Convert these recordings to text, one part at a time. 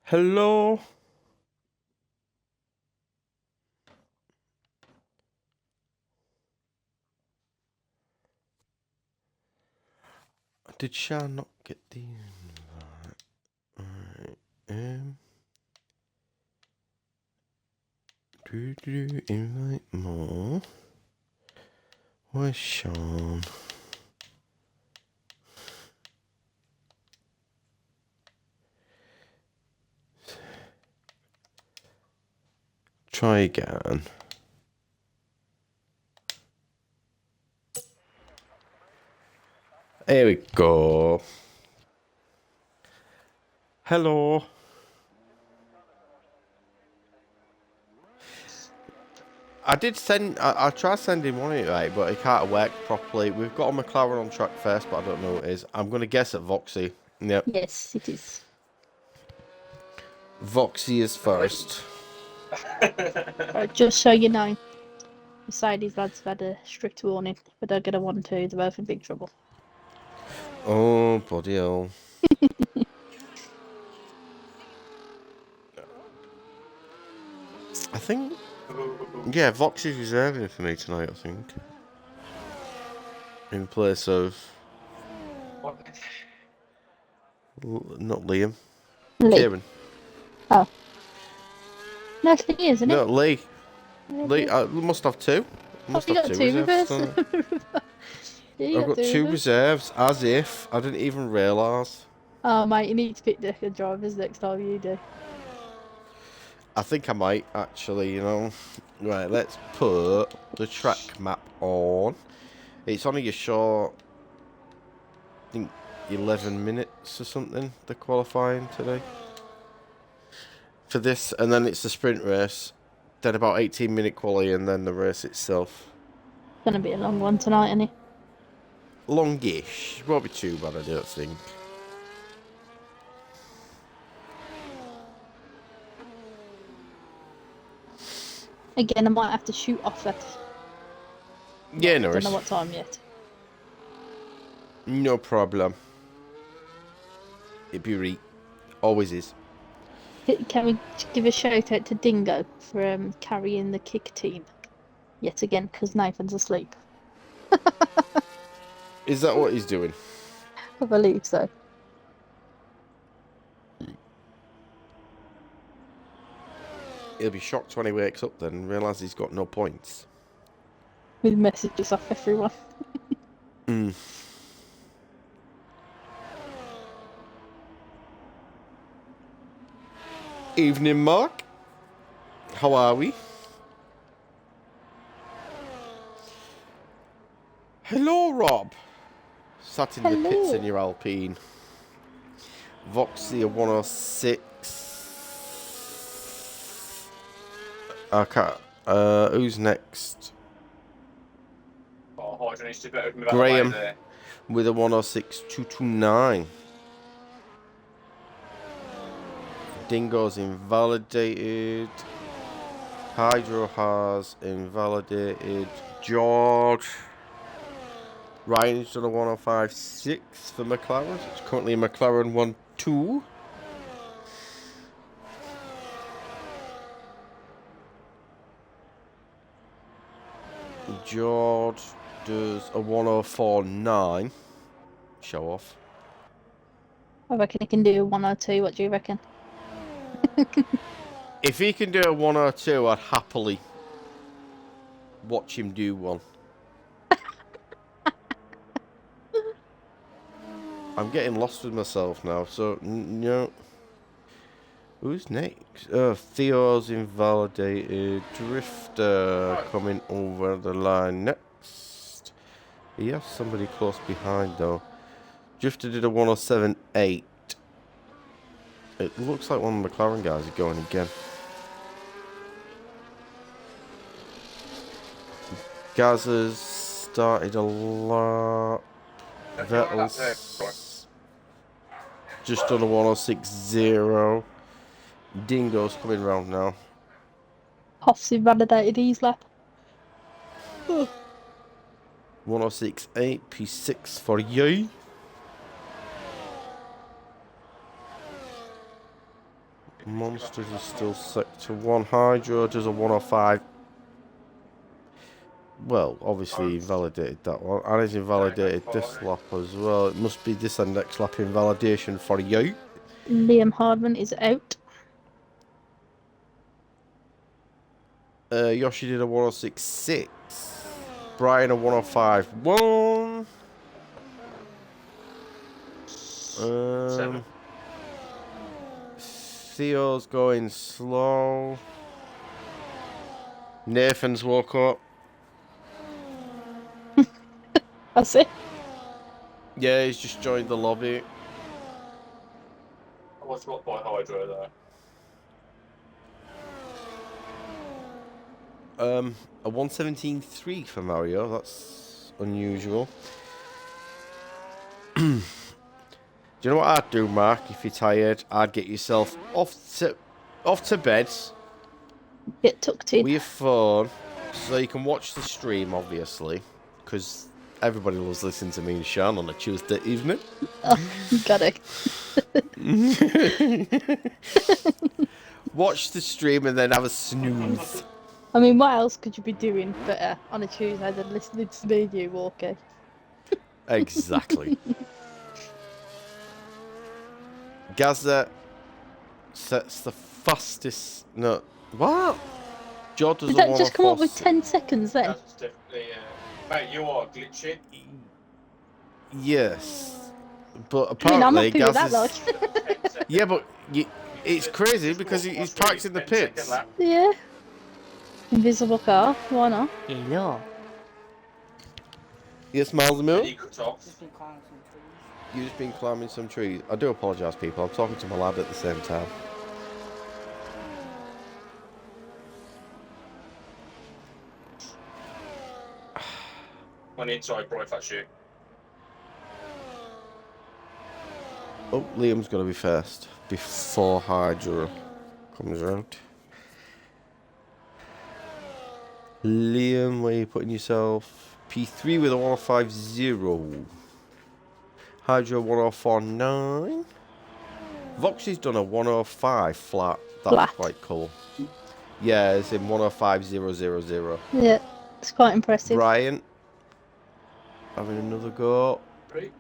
Hello? Did Shah not get the invite? Alright, invite more. Where's Sean? Try again. Here we go. Hello. I did send. I tried sending one of it, right, but it can't work properly. We've got a McLaren on track first, but I don't know what it is. I'm going to guess at Voxy. Yep. Yes, it is. Voxy is first. Right, just so you know, Mercedes lads have had a strict warning. If they're going to want to, they're both in big trouble. Oh, bloody hell. I think... Yeah, Vox is reserving for me tonight, I think. In place of... Not Liam. Lee. Kieran. Oh. No, it's Lee, isn't it? No, Lee. Yeah, Lee, I must have two. Oh, you got two reserves? I've got two reserves, as if. I didn't even realise. Oh, mate, you need to pick the drivers next time you do. I think I might, actually, you know. Right, let's put the track map on. It's only a short, I think, 11 minutes or something, the qualifying today. For this, and then it's the sprint race. Then about 18-minute quali, and then the race itself. It's going to be a long one tonight, isn't it? Longish. Won't be too bad, I don't think. Again, I might have to shoot off that. Yeah, no I worries. don't know what time yet. No problem. It'd be right. Always is. Can we give a shout out to Dingo for carrying the kick team yet again, because Nathan's asleep. Is that what he's doing? I believe so. He'll be shocked when he wakes up then and realises he's got no points. With messages off everyone. Evening, Mark. How are we? Hello, Rob. Sat in the pits in your Alpine. Voxia 106. Okay. Who's next? Graham with a 106.229. Dingo's invalidated. Hydro has invalidated. George. Ryan's done a 105.6 for McLaren. It's currently a McLaren 1-2. George does a 104.9. Show off. I reckon he can do 102. What do you reckon? If he can do a 102, I'd happily watch him do one. I'm getting lost with myself now, so no. Who's next? Theo's invalidated. Drifter coming over the line next. He has somebody close behind though. Drifter did a 107.8. It looks like one of the McLaren guys is going again. Gazza's started a lot. Vettel's just done a 106.0. Dingo's coming round now. Hoff's invalidated his lap. 106.8, P6 for you. Monsters is still sector 1. Hydro does a 105. Well, obviously invalidated that one. And he's invalidated this lap as well. It must be this and next lap invalidation for you. Liam Hardman is out. Yoshi did a 106.6. Brian a 105.1. 7. Theo's going slow. Nathan's woke up. That's it. Yeah, he's just joined the lobby. I was got by Hydro there. A 117.3 for Mario. That's unusual. Do you know what I'd do, Mark? If you're tired, I'd get yourself off to bed. Get tucked in. With your phone, so you can watch the stream, obviously, because everybody loves listening to me and Sean on a Tuesday evening. Oh, got it. Watch the stream and then have a snooze. I mean, what else could you be doing better on a Tuesday than listening to me and you, Walker? Exactly. Gaza sets the fastest. No, what? Joe does Did a that just come up with 104.6. 10 seconds then? That's definitely. Mate, you are glitching. Yes, but I mean, I'm apparently happy with that, Gaza's. like. Yeah, but it's crazy because he's parked in the pits. Yeah. Invisible car, why not? Hello. Yes, Miles a Mill. You cut off. Just been climbing some trees. You've just been climbing some trees. I do apologise, people. I'm talking to my lad at the same time. On the inside, bro, if that's you. Oh, Liam's going to be first before Hydra comes around. Liam, where are you putting yourself? P3 with a 105.0. Hydra 104.9. Voxy's done a 105 flat. That's Flat. quite cool. Yeah, it's in 105.000. Yeah, it's quite impressive. Brian having another go. 3.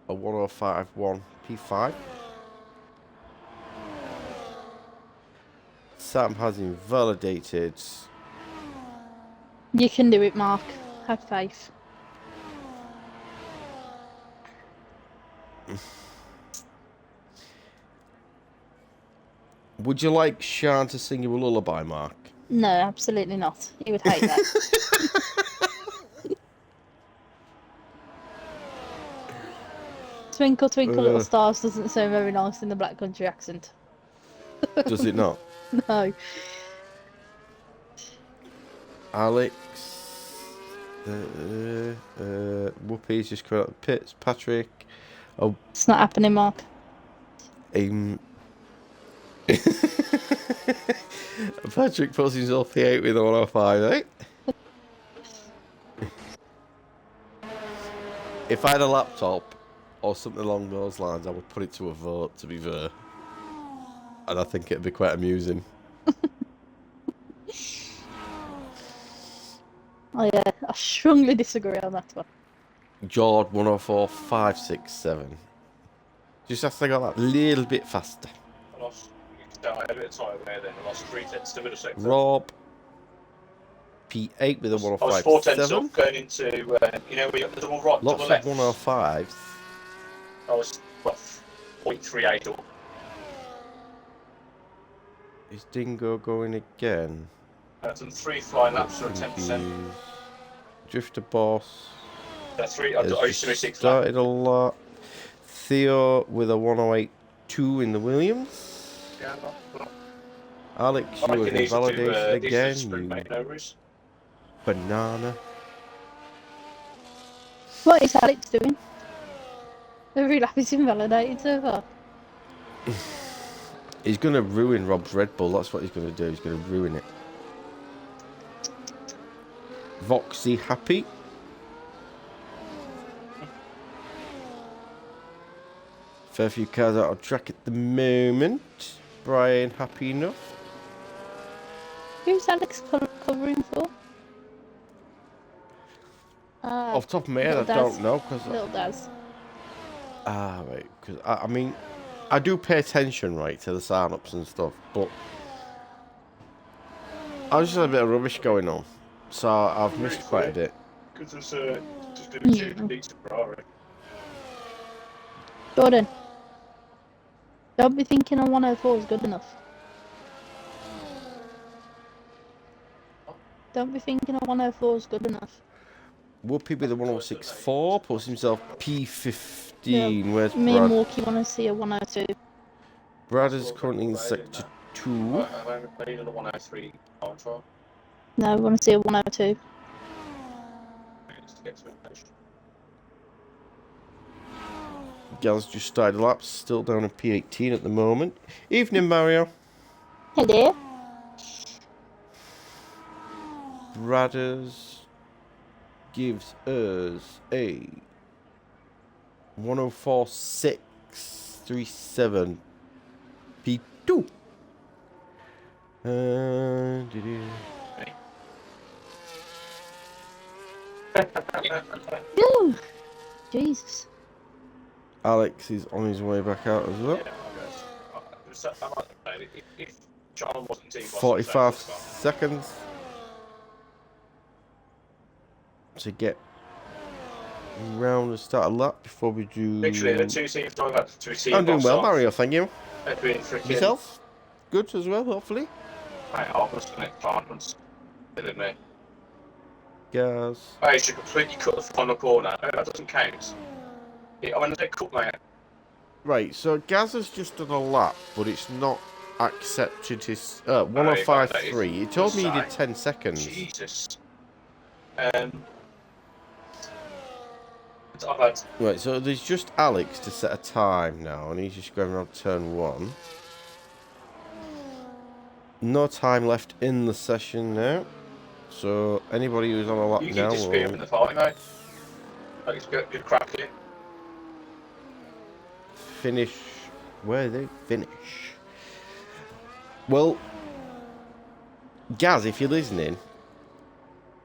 A 105.1 P5. Sam has invalidated. You can do it, Mark. Have faith. Would you like Sean to sing you a lullaby, Mark? No, absolutely not. He would hate that. Twinkle, twinkle, little stars doesn't sound very nice in the Black Country accent. Does it not? No. Alex. Whoopi's just come out of the pits. Patrick. Oh, It's not happening, Mark. Patrick puts himself P8 with a 105, eh? If I had a laptop or something along those lines, I would put it to a vote, to be fair. And I think it'd be quite amusing. I strongly disagree on that one. Jord 104.567. Just have to go that little bit faster. I lost. I had a bit of time there then. I lost 3/10 to middle sector. Rob P8 with a I was 4/10 105.7. off going into, you know, where you got the double right, Lots double of left. 105s. I was, well, 0.38 or. Is Dingo going again? Some 3 flying laps for 10%. Confused. Drifter Boss. That's 3. I has used to do 6 laps. started a lot. Theo with a 108.2 in the Williams. Yeah, well, Alex, I you were reckon these are invalidated again. sprint, You mate, no worries. banana. What is Alex doing? Every lap is invalidated so far. He's going to ruin Rob's Red Bull. That's what he's going to do. He's going to ruin it. Voxy happy. Fair few cars out of track at the moment. Brian happy enough? Who's Alex covering for? Off the top of my head, I Little don't Daz. know, because... Little Daz. Right, because, I mean, I do pay attention, right, to the sign-ups and stuff, but... I just had a bit of rubbish going on, so I've missed quite a bit. Because there's just going to be two decent Ferrari. Jordan. Don't be thinking a 104 is good enough. Don't be thinking a 104 is good enough. Whoopi with the 1064 puts himself P15. Yeah, Where's me and Brad? Walkie want to see a 102. Brad is currently in sector 2. I needed a 103 control. No, we want to see a 102. Just to get to it. Gaz just started laps, still down in P18 at the moment. Evening, Mario. Hello. Bradders gives us a 104.637 P2. Ooh, Jesus. Alex is on his way back out as well. Yeah, I guess. If John wasn't team boss, 45 seconds to get round the start of lap before we do. Literally, the two teams talking about the two teams. I'm doing well, Mario. Thank you. They've been freaking. Yourself? Good as well, hopefully. I almost an advancement, didn't they? Gaz. I should completely cut the final corner. That doesn't count. I went a cut, mate. Right, so Gaz has just done a lap, but it's not accepted his 105.3. He told me he did 10 seconds. Jesus. I've had. Right, so there's just Alex to set a time now, and he's just going around turn 1. No time left in the session now. So anybody who's on a lap You now can disappear will from the party, mate. Like it's good crack here. finish where they finish. Well, Gaz, if you're listening,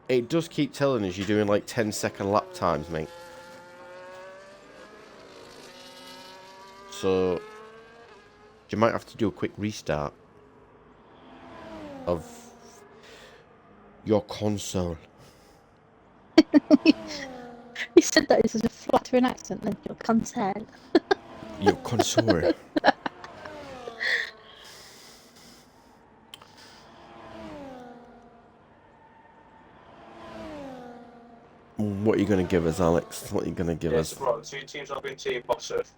it does keep telling us you're doing like 10-second lap times, mate. So you might have to do a quick restart of your console. You said that in such a flattering accent, then your console. Your console. What are you going to give us, Alex? What are you going to give us? Right, the two teams I've been team boss of.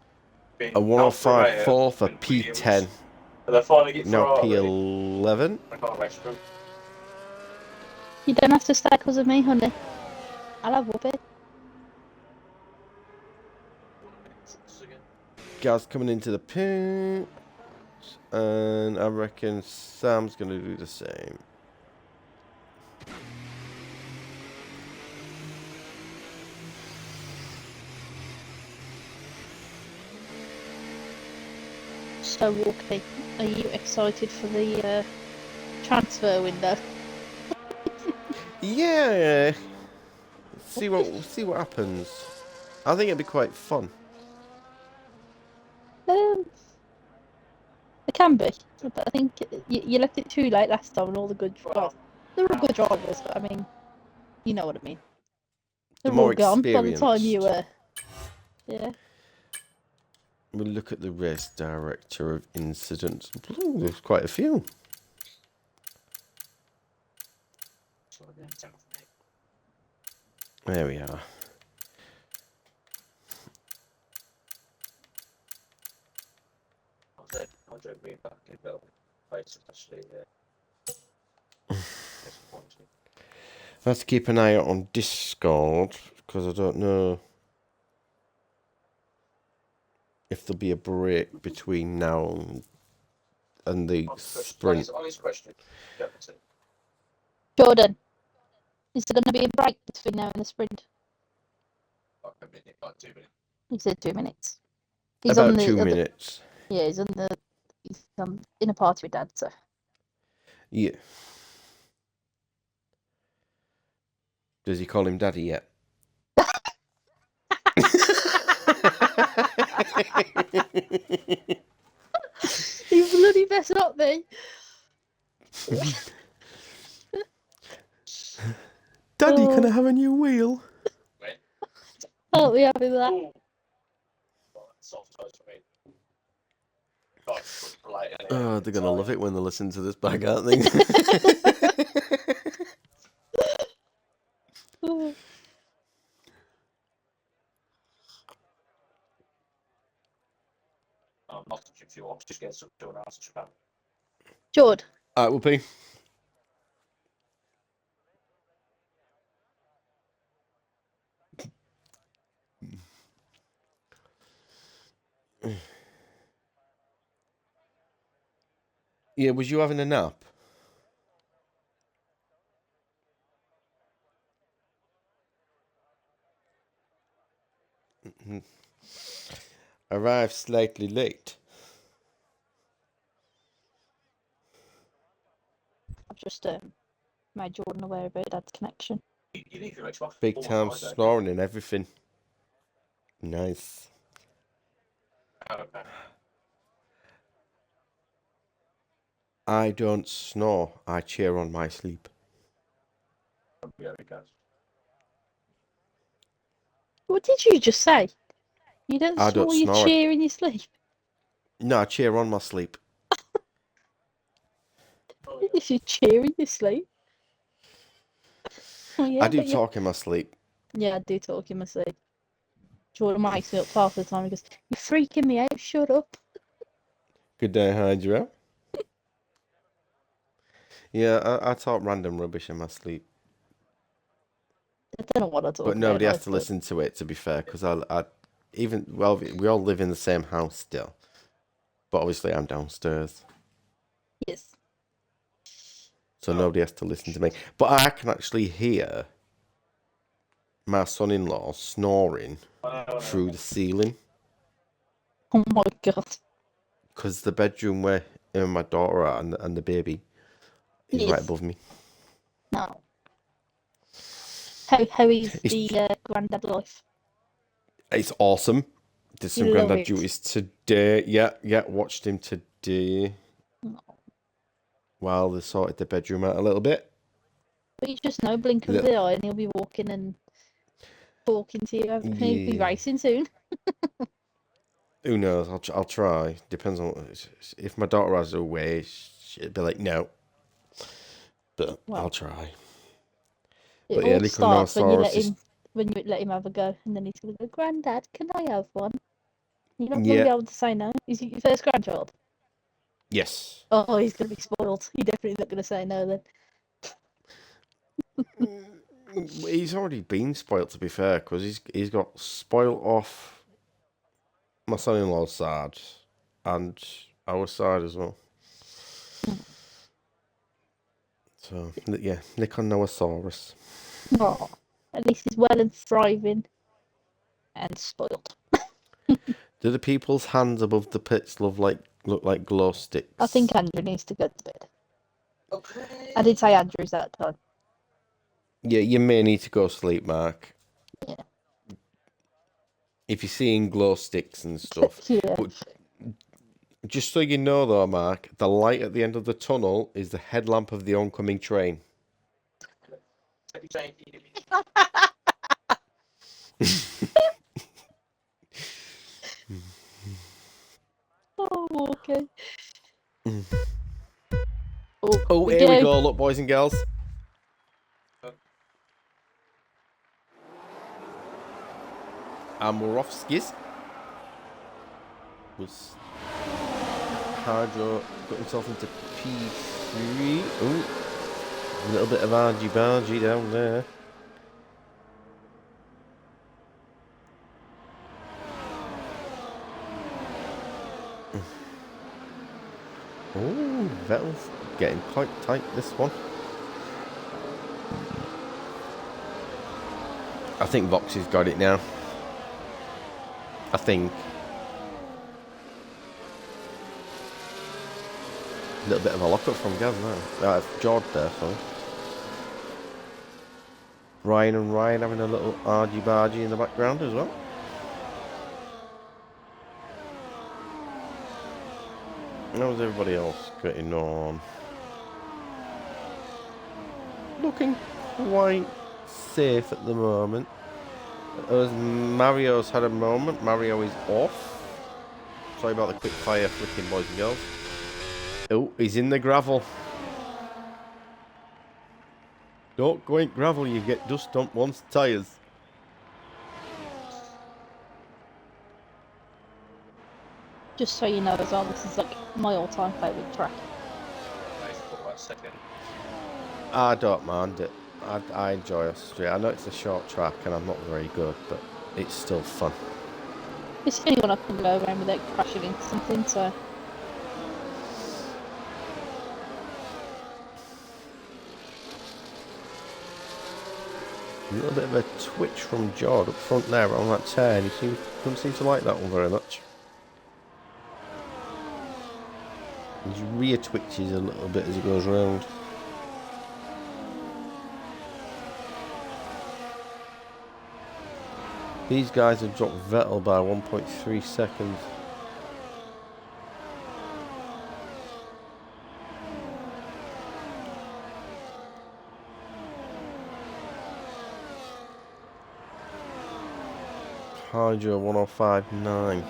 A 105.4 for P10. And they're finally getting Now Ferrari. P11. I can't rest them. You don't have to stay because of me, honey. I love Whoopi. Gaz coming into the pit. And I reckon Sam's going to do the same. So, Walkie, are you excited for the transfer window? Yeah. See what happens. I think it'd be quite fun. It can be, but I think you left it too late last time, and all the good drivers. They were good drivers, but I mean, you know what I mean. They're more all gone by the time you experienced. yeah. We'll look at the race director of incidents. Ooh, there's quite a few. There we are. I don't mean back in Belgium. Actually, I have to keep an eye out on Discord because I don't know if there'll be a break between now and the sprint. Honest question. Jordan, is there going to be a break between now and the sprint? Like a minute, like 2 minutes. He said 2 minutes. About 2 minutes. Yeah, he's on the He's in a party with Dad, so. Yeah. Does he call him Daddy yet? You bloody mess up me. Daddy, can I Oh. have a new wheel? Oh, we happy with that. Ooh. Soft toast for me. God, it's polite, isn't it? Oh, they're gonna love it when they listen to this back, aren't they? I'm not touching if you want. Just get some doing else. Jord, Alright, Whoopi. Yeah, was you having a nap? Arrived slightly late. I've just made Jordan aware about Dad's connection. You need your Xbox. Big time snoring and everything. Nice. Okay. I don't snore. I cheer on my sleep. Yeah, it goes. What did you just say? You don't I don't snore, you snore. cheer in your sleep. No, I cheer on my sleep. Oh, You should cheer in your sleep. Oh, yeah, I do but talk in my sleep. Yeah, I do talk in my sleep. Jordan wakes me up half the time and goes, "You're freaking me out, shut up." Good day, Hydra. Yeah, I talk random rubbish in my sleep. I don't know what I talk But about. nobody has like, to listen to it, to be fair, because we all live in the same house still. But obviously I'm downstairs. Yes. So nobody has to listen to me. But I can actually hear my son-in-law snoring through the ceiling. Oh my god. Because the bedroom where my daughter are and the baby is right Yes. above me. No. How is It's- the granddad life? It's awesome. Did some You love granddad it. duties today. Yeah, watched him today. No. While they sorted the bedroom out a little bit. But you just know, blink of the eye and he'll be walking and talking to you. He'll be Yeah. racing soon. Who knows? I'll try. Depends on if my daughter has her way. She'd be like, no. But Well, I'll try. It But yeah, all starts when you Lyconosaurus is... let him have a go, and then he's gonna go, "Granddad, can I have one?" You're not gonna Yeah. be able to say no. Is he your first grandchild? Yes. Oh, he's gonna be spoiled. You're definitely not gonna say no then. He's already been spoilt, to be fair, because he's got spoilt off my son-in-law's side and our side as well. So, yeah, Lyconosaurus. Oh, at least he's well and thriving and spoiled. Do the people's hands above the pits look like glow sticks? I think Andrew needs to go to bed. Okay. I did say Andrew's that time. Yeah, you may need to go sleep, Mark. Yeah. If you're seeing glow sticks and stuff. Yeah. But just so you know, though, Mark, the light at the end of the tunnel is the headlamp of the oncoming train. Oh, okay. Oh, we here we do. go, look, boys and girls. Amorovskis was Hydro got himself into P3. Ooh, a little bit of argy-bargy down there. Oh, Vettel's getting quite tight, this one. I think Voxy's got it now. I think. Little bit of a lockup from Gaz now. George there, sorry. Ryan and Ryan having a little argy-bargy in the background as well. How's everybody else getting on? Looking quite safe at the moment. As Mario's had a moment, Mario is off. Sorry about the quick fire flicking, boys and girls. Oh, he's in the gravel. Don't go in gravel, you get dust on one's tyres. Just so you know as well, this is like my all-time favourite track. I don't mind it. I enjoy Austria. I know it's a short track and I'm not very good, but it's still fun. It's the only one I can go around without crashing into something, so... A little bit of a twitch from Jord up front there on that turn. He doesn't seem to like that one very much. His rear twitches a little bit as he goes round. These guys have dropped Vettel by 1.3 seconds. Hydro 105.9.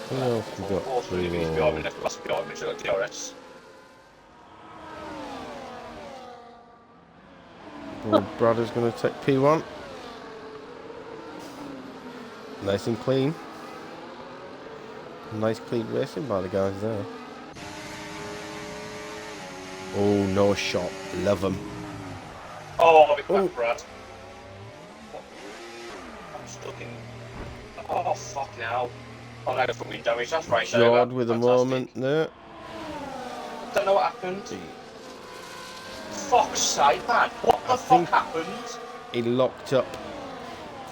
Who else we got? Brother's going to take P1. Nice and clean. Nice clean racing by the guys there. Oh, no shot. Love him. Oh, big back, Brad. I'm stuck in. Oh, fuck now. Oh, no, fucking damage. That's right. Jord with a moment there. Don't know what happened. Fuck's sake, man. What the fuck happened? He locked up.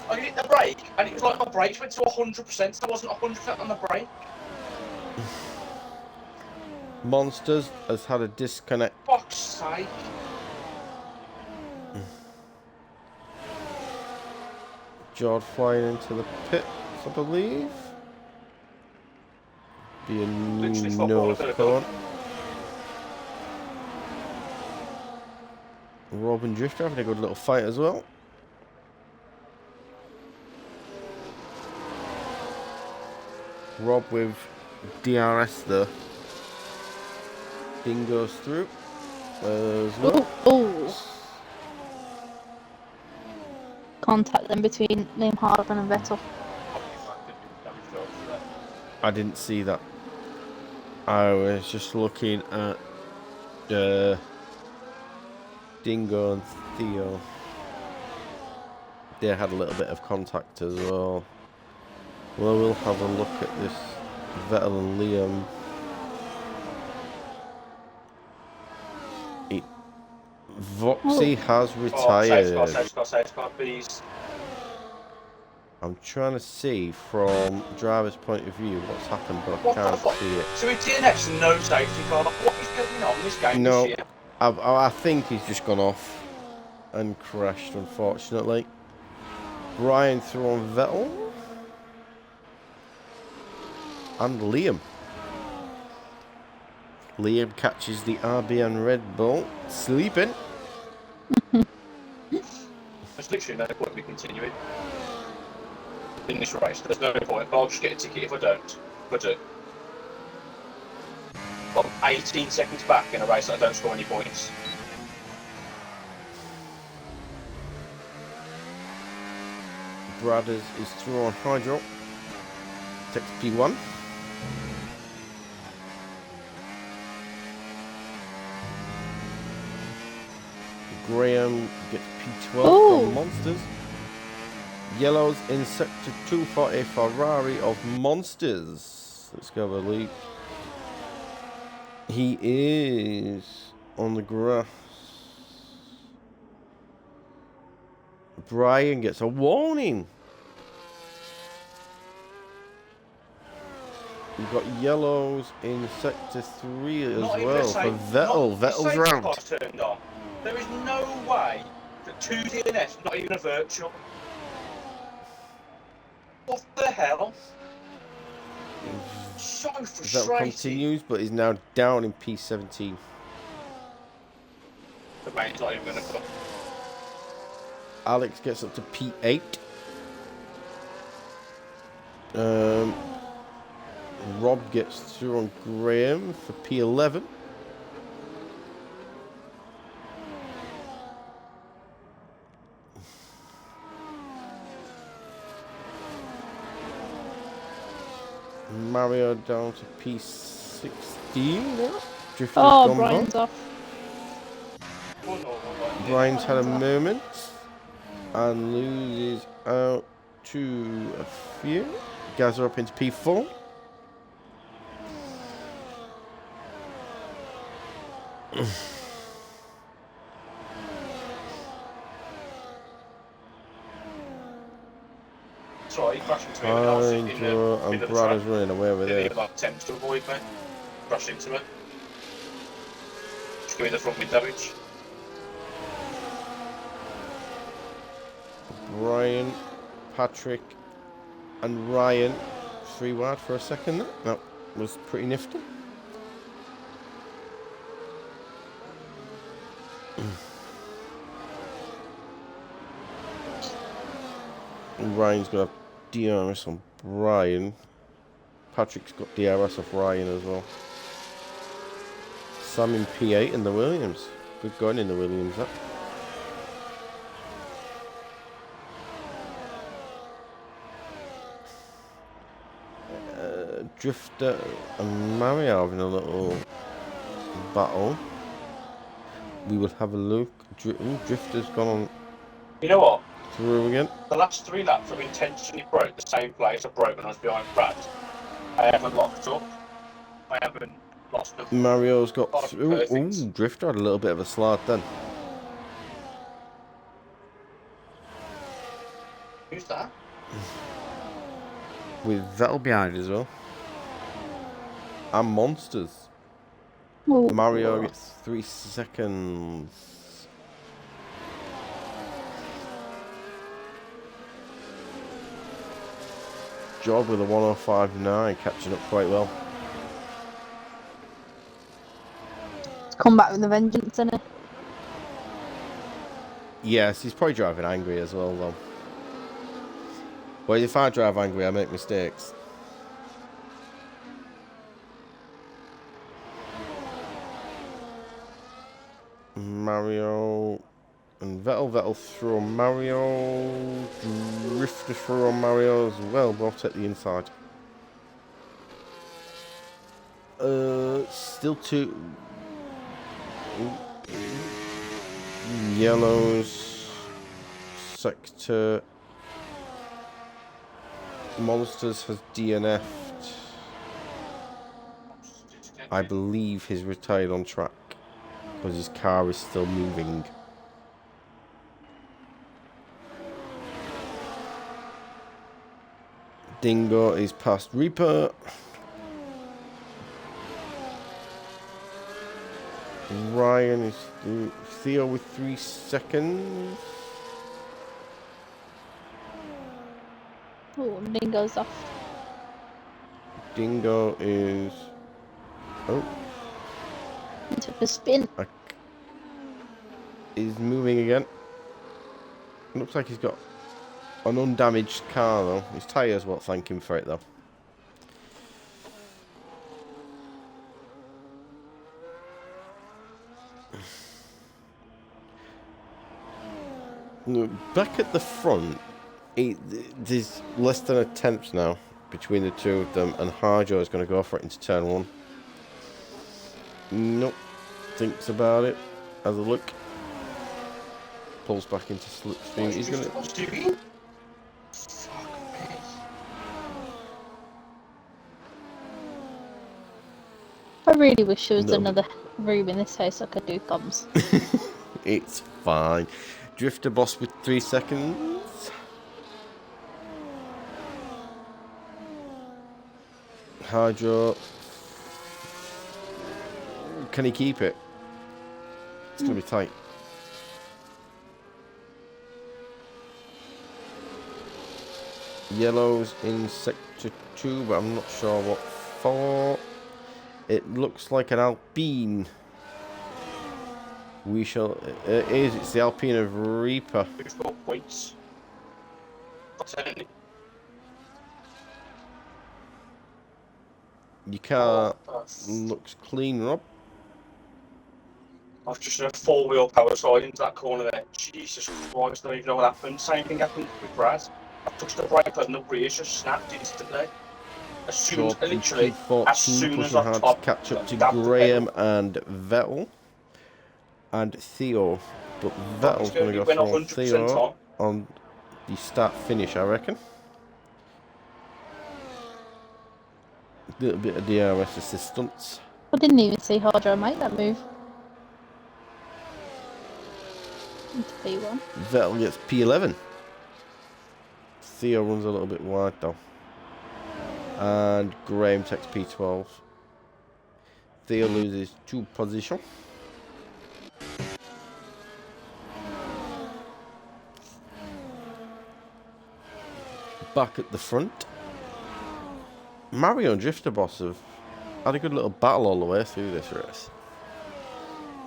I hit the brake, and it was like my brakes went to 100%, so I wasn't 100% on the brake. Monsters has had a disconnect. Fuck's sake. Jord flying into the pits, I believe. Be a new nose cone. Rob and Drifter having a good little fight as well. Rob with DRS there. Ding goes through as well. Ooh. Contact then between Liam Harden and Vettel. I didn't see that. I was just looking at Dingo and Theo. They had a little bit of contact as well. Well, we'll have a look at this Vettel and Liam. Voxy has retired. Safe car, please. I'm trying to see from driver's point of view what's happened, but I can't see it. So with DNF's no safety car, what is going on in this game this year? I think he's just gone off and crashed, unfortunately. Brian threw on Vettel. And Liam. Liam catches the RBN Red Bull. Sleeping. There's literally no point in me continuing in this race. There's no point. I'll just get a ticket if I don't. But I'm 18 seconds back in a race that I don't score any points. Brothers is through on Hydro. Takes P1. Graham gets P12 from Monsters. Yellows in sector 2 for a Ferrari of Monsters. Let's go have a look. He is on the grass. Brian gets a warning. We've got yellows in sector 3 as Not even well a for safe, Vettel. not, the Vettel's safety round. car's turned on. There is no way that 2 DNS, not even a virtual. What the hell? So Vettel frustrating. continues, but is now down in P17. The main's not even going to come. Alex gets up to P8. Rob gets through on Graham for P11. Mario down to P16 now. Drifter's Oh, gone Brian's wrong. off. Brian's had a moment and loses out to a few. Guys are up into P4. Sorry, he crashed into me. I was in the middle And of the Brad track. is running away with Didn't it. even have attempts to avoid me. Crashed into me. Just give me the front wing damage. Brian, Patrick, and Ryan 3 wide for a second. That was pretty nifty. Ryan's got a DRS on Brian. Patrick's got DRS off Ryan as well. Sam in P8 in the Williams. Good going in the Williams, that. Drifter and Mario having a little battle. We will have a look. Drifter's gone on You know what? through again. The last 3 laps I've intentionally broke the same place I broke when I was behind Brad. I haven't locked up. I haven't lost them. Mario's got Oh, through. perfect. Ooh, Drifter had a little bit of a slide then. Who's that? With Vettel behind as well. And Monsters. Ooh. Mario gets 3 seconds. Job with a 105.9, catching up quite well. It's come back with a vengeance, isn't it? Yes, he's probably driving angry as well, though. But if I drive angry, I make mistakes. Mario and Vettel through on Mario. Drifter through on Mario as well. Both take the inside. Still 2 yellows. Sector. Monsters has DNF'd. I believe he's retired on track because his car is still moving. Dingo is past Reaper. Ryan is through Theo with 3 seconds. Oh, Dingo's off. Dingo is... Oh, He took a spin. is moving again. Looks like he's got an undamaged car though. His tyres won't thank him for it though. Back at the front, there's less than a tenth now between the two of them, and Harjo is going to go for it into turn 1. Nope. Thinks about it. Has a look. Pulls back into slipstream. He's going to... I really wish there was No. another room in this house I could do comms. It's fine. Drifter boss with 3 seconds. Hydro. Can he keep it? It's going to be tight. Yellow's in sector 2, but I'm not sure what for. It looks like an Alpine. We shall... It is. It's the Alpine of Reaper. We've got points. You can't... Oh, Looks clean, Rob. I've just done a four-wheel power slide into that corner there. Jesus Christ, I don't even know what happened. Same thing happened with Brad. I touched the brake button, the rear just snapped instantly. As soon as, literally, as soon as pushing I hard to top, catch up to dabbed the Graham pedal. and Vettel. And Theo. But Right, Vettel's let's go. going to It go went for 100% Theo on. on the start-finish, I reckon. A little bit of DRS assistance. I didn't even see Hardro make that move. Into P1. Vettel gets P11. Theo runs a little bit wide though. And Graham takes P12. Theo loses 2 position. Back at the front. Mario and Drifter Boss have had a good little battle all the way through this race.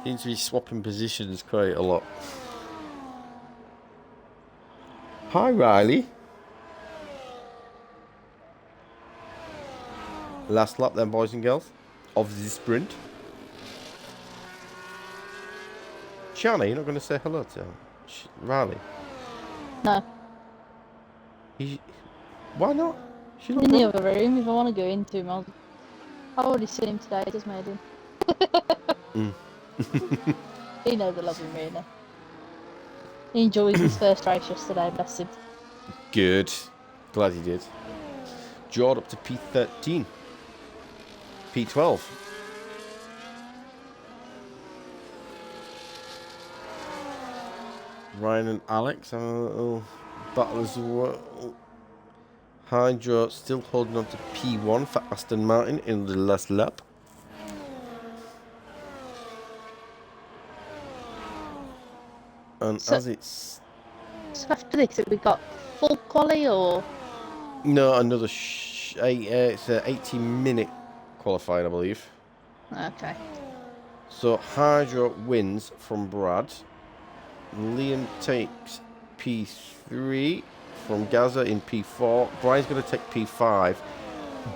Seems to be swapping positions quite a lot. Hi, Riley. Last lap then, boys and girls, of the sprint. Shana, you're not going to say hello to Riley? No. Why not? She In the other room, if I want to go into him, I've already seen him today, I just made him. He knows I love him, really. He enjoyed his first race yesterday, bless him. Good. Glad he did. Jawed up to P13. P12. Ryan and Alex have a little battle as well. Hydro still holding on to P1 for Aston Martin in the last lap. And So- as it's... So after this, have we got full quali or? No, another... it's an 80-minute qualifying, I believe. Okay. So Hydro wins from Brad. Liam takes P3 from Gaza in P4. Brian's going to take P5,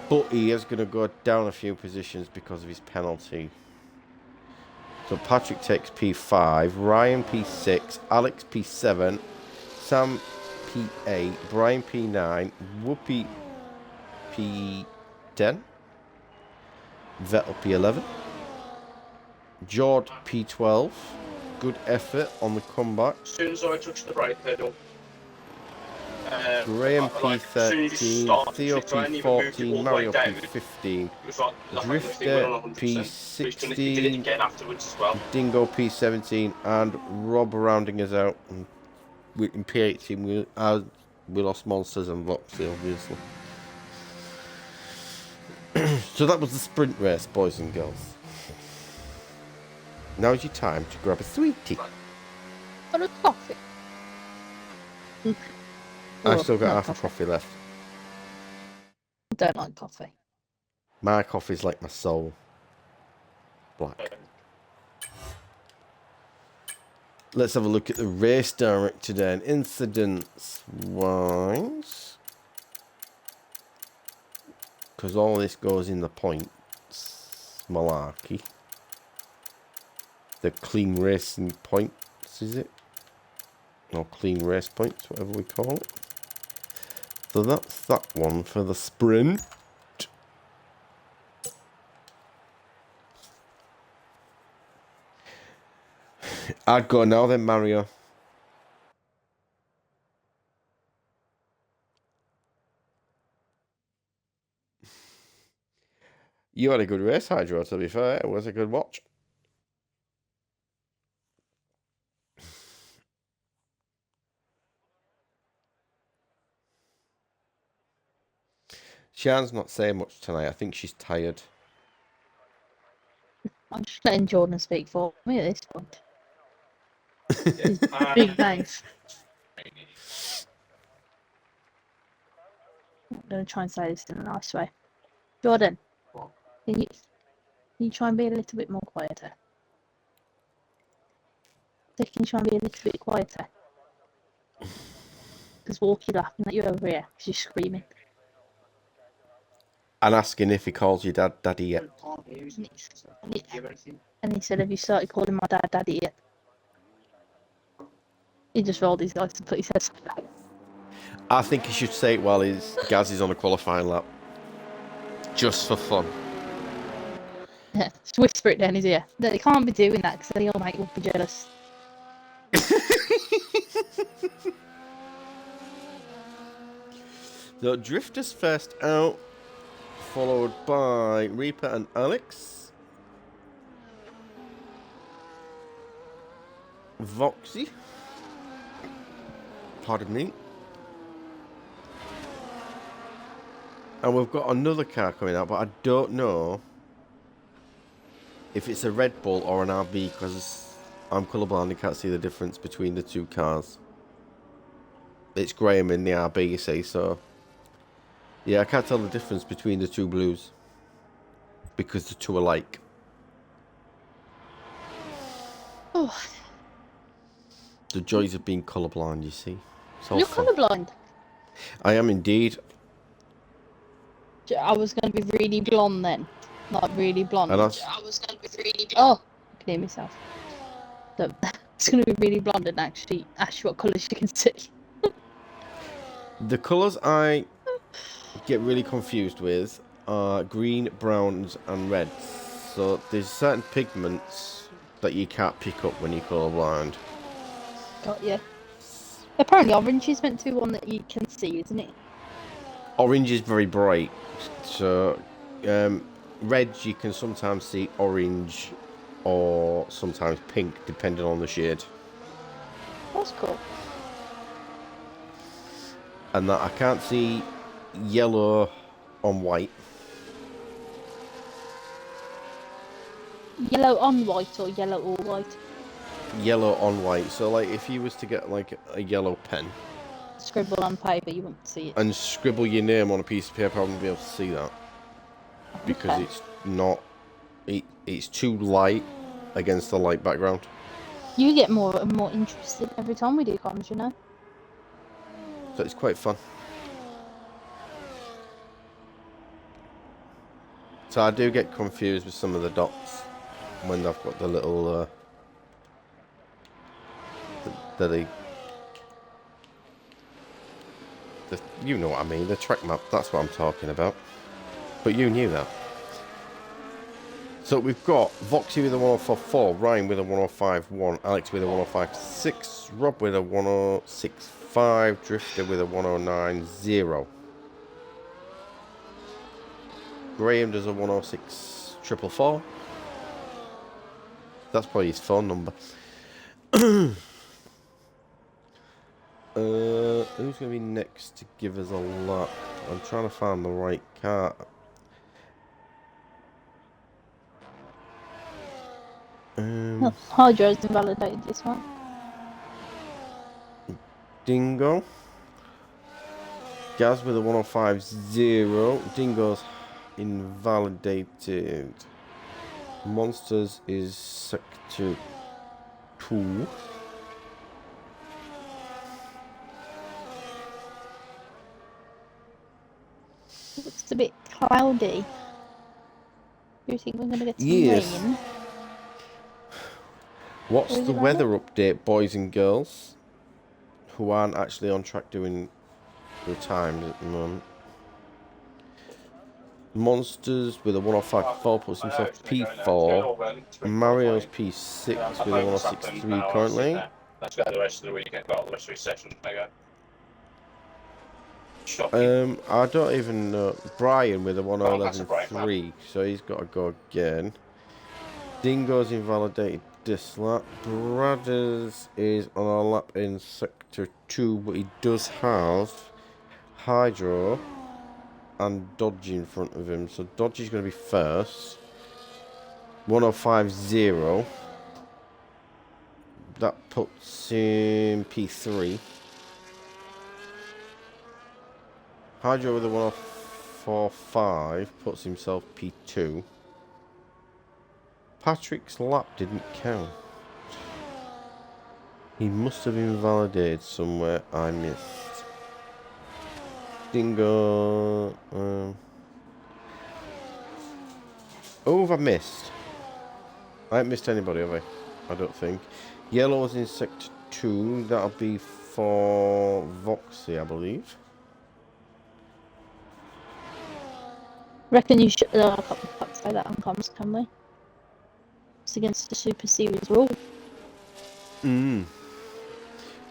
but he is going to go down a few positions because of his penalty. So Patrick takes P5, Ryan P6, Alex P7, Sam P8, Brian P9, Whoopi P10, Vettel P11, Jord P12. Good effort on the comeback. As soon as I touched the brake pedal, Graham like, as soon as you P13, started, Theo I hadn't even moved it P14, all the way Mario down. P15, It was like I think Drifter we went on 100%. But he did it P16, again afterwards as well. Dingo P17, and Rob rounding us out. And in P18, we lost Monsters and Voxy, obviously. So that was the sprint race, boys and girls. Now's your time to grab a sweetie. Got a coffee. I've still got No half a coffee left. I don't like coffee. My coffee's like my soul. Black. Let's have a look at the race director then. Incidents wise. Because all this goes in the points. Malarkey. The clean racing points, is it? Or clean race points, whatever we call it. So that's that one for the sprint. I'd go now then, Mario. You had a good race, Hydro, to be fair. It was a good watch. Shan's not saying much tonight. I think she's tired. I'm just letting Jordan speak for me at this point. He's big mouth. I'm going to try and say this in a nice way. Jordan, can you try and be a little bit more quieter? So can you try and be a little bit quieter? Because Walkie laughing at you over here because you're screaming. And asking if he calls your dad daddy yet. And he said, have you started calling my dad daddy yet? He just rolled his eyes and put his head back. I think he should say it while Gaz is on a qualifying lap. Just for fun. Yeah, just whisper it down his ear. No, he can't be doing that because then your mate will be jealous. So Drifter's first out, followed by Reaper and Alex. Voxy. Pardon me. And we've got another car coming out, but I don't know if it's a Red Bull or an RB because I'm colourblind and can't see the difference between the two cars. It's Graham in the RB, you see, so... Yeah, I can't tell the difference between the two blues because the two are alike. Oh. The joys of being colourblind, you see. You're colourblind? I am indeed. I was going to be really blonde then. Not really blonde. And I was going to be really blonde. Oh, I can hear myself. So, it's going to be really blonde and actually ask you what colours you can see. The colours I get really confused with are green, browns and reds. So there's certain pigments that you can't pick up when you're colourblind. Got you. Apparently orange is meant to be one that you can see, isn't it? Orange is very bright. So red you can sometimes see orange or sometimes pink depending on the shade. That's cool. And that I can't see yellow on white. Yellow on white or yellow or white? Yellow on white. So like if you was to get like a yellow pen, scribble on paper, you won't see it. and scribble your name on a piece of paper, I wouldn't be able to see that. Because Okay. it's not... It's too light against the light background. You get more and more interested every time we do comms, you know? So it's quite fun. So I do get confused with some of the dots when I've got the little... you know what I mean, the track map, that's what I'm talking about. But you knew that. So we've got Voxy with a 104.4, Ryan with a 105.1, Alex with a 105.6, Rob with a 106.5, Drifter with a 109.0. Graham does a 106.444. That's probably his phone number. Who's going to be next to give us a lap? I'm trying to find the right car. Hydro's invalidated this one. Dingo. Gaz with a 105.0. Dingo's invalidated. Monsters is sector 2. Looks a bit cloudy. Do you think we're going to get some Yes. rain? What's Is the it weather update, boys and girls, who aren't actually on track doing the times at the moment? Monsters with a 105.4 puts himself P4. Mario's P6 with a 106.3 currently. Let's go the rest of the weekend. Got the rest of the sessions, mega. I don't even know. Brian with a 111.3, so he's got to go again. Dingo's invalidated this lap. Bradders is on a lap in sector 2, but he does have Hydro and Dodgy in front of him. So Dodgy's going to be first. 1050. That puts him P3. Hydro with a 1045 puts himself P2. Patrick's lap didn't count. He must have invalidated somewhere I missed. Dingo. Oh, have I missed? I haven't missed anybody, have I? I don't think. Yellow's in sector 2. That'll be for Voxy, I believe. Reckon you should. I can't say that on comms, can we? It's against the Super Series rule.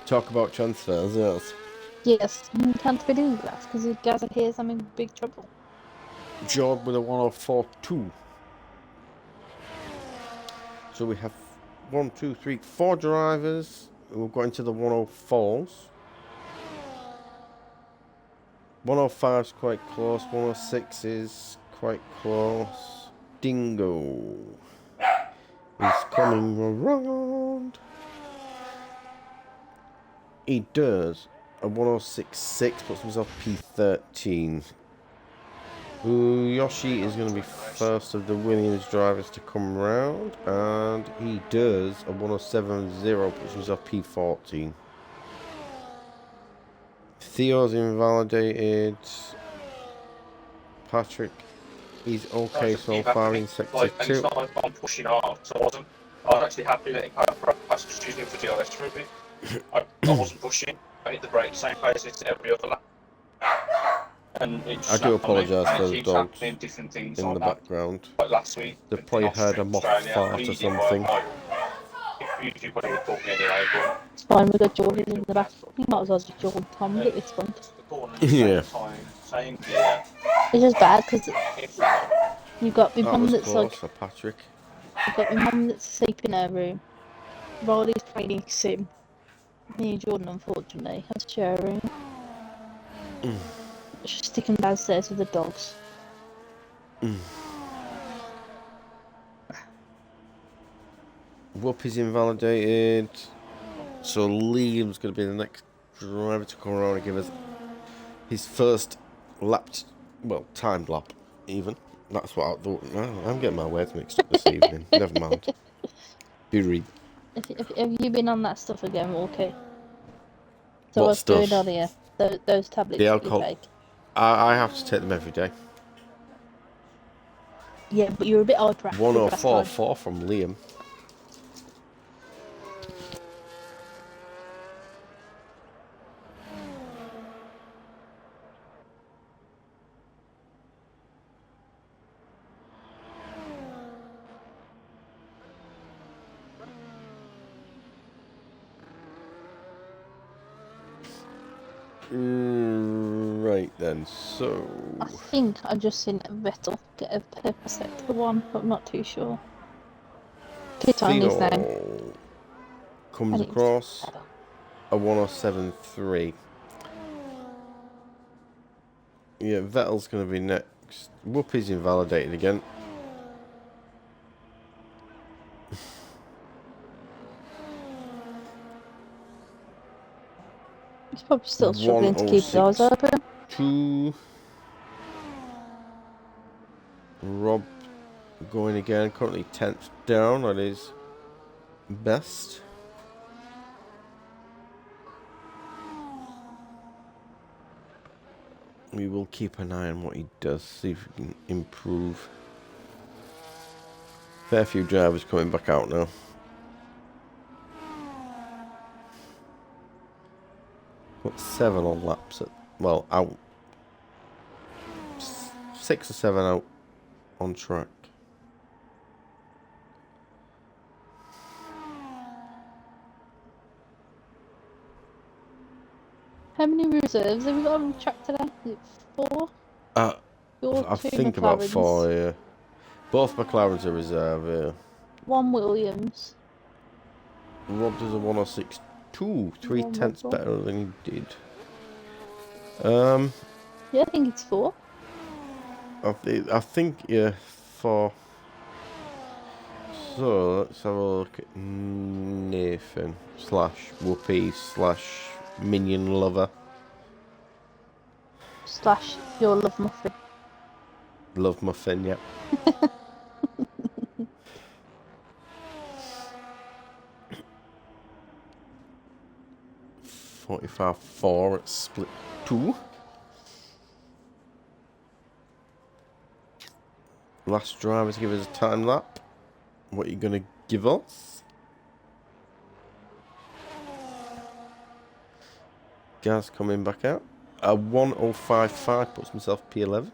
Talk about transfers, yes. Yes, you can't be doing that because the guys are here. I'm in big trouble. Jord with a 1042. So we have 1, 2, 3, 4 drivers who are going to the 104s. 105 is quite close. 106 is quite close. Dingo is coming around. He does a 1066, puts himself P13. Yoshi is going to be first of the Williams drivers to come round, and he does a 1070, puts himself P14. Theo's invalidated. Patrick, he's okay so far in sector 2. It's not like I'm pushing hard, so I was actually happy letting pass just using it for DRS for a bit. I wasn't pushing. I hit the brake same place as every other lap. And I do apologise for those dogs different things in the background. Like last week, they probably heard a moth fart or something. You probably would talk me anyway, but It's fine, we've got Jordan in the back. You might as well just Jordan Tom at this point. Yeah. Same gear. It's just bad because you've got my That mum was that's close like. for Patrick. I've got my mum that's asleep in her room. Riley's playing sim. Me and Jordan, unfortunately, have to share a room. She's sticking downstairs with the dogs. Whoop is invalidated. So Liam's going to be the next driver to come around and give us his first lapped, well, timed lap, even. That's what I thought. I'm getting my words mixed up this evening. Never mind. Buried. Have you been on that stuff again, Walker? So What what's stuff? going on here? Those tablets The that alcohol. you take. I have to take them every day. Yeah, but you're a bit hyperactive. 1044 from Liam. Right then, so I think I just seen Vettel get a purple sector 1, but I'm not too sure. Pit on his name. Theo comes across a 1073. Yeah, Vettel's going to be next. Whoopie's invalidated again. He's probably still struggling to keep his eyes open. 2. Rob going again, currently 10th down on his best. We will keep an eye on what he does, see if we can improve. Fair few drivers coming back out now. Got 7 on laps at, well, out. 6 or 7 out on track. How many reserves have we got on track today? Is it 4? I think about 4, yeah. Both McLarens are reserve, yeah. 1 Williams. Rob does a 1062, 3 tenths better than he did. Yeah, I think it's 4. I think yeah. For so let's have a look at Nathan / Whoopi / Minion Lover. / your love muffin. Love Muffin, yeah. $45.4 at split 2. Last driver to give us a time lap. What are you going to give us? Gaz coming back out. A 1:05.5 puts himself P11.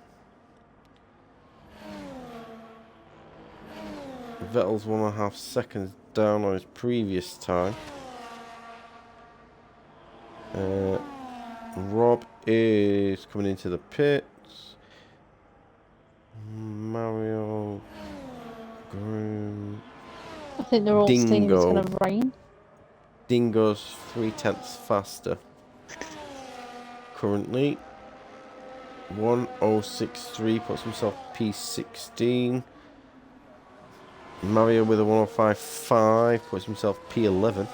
Vettel's 1.5 seconds down on his previous time. Rob is coming into the pits. Mario, Groom, I think they're all saying it's going to rain. Dingo's 0.3 faster. Currently, 1:063 puts himself P16. Mario with a 1:05.5 puts himself P11.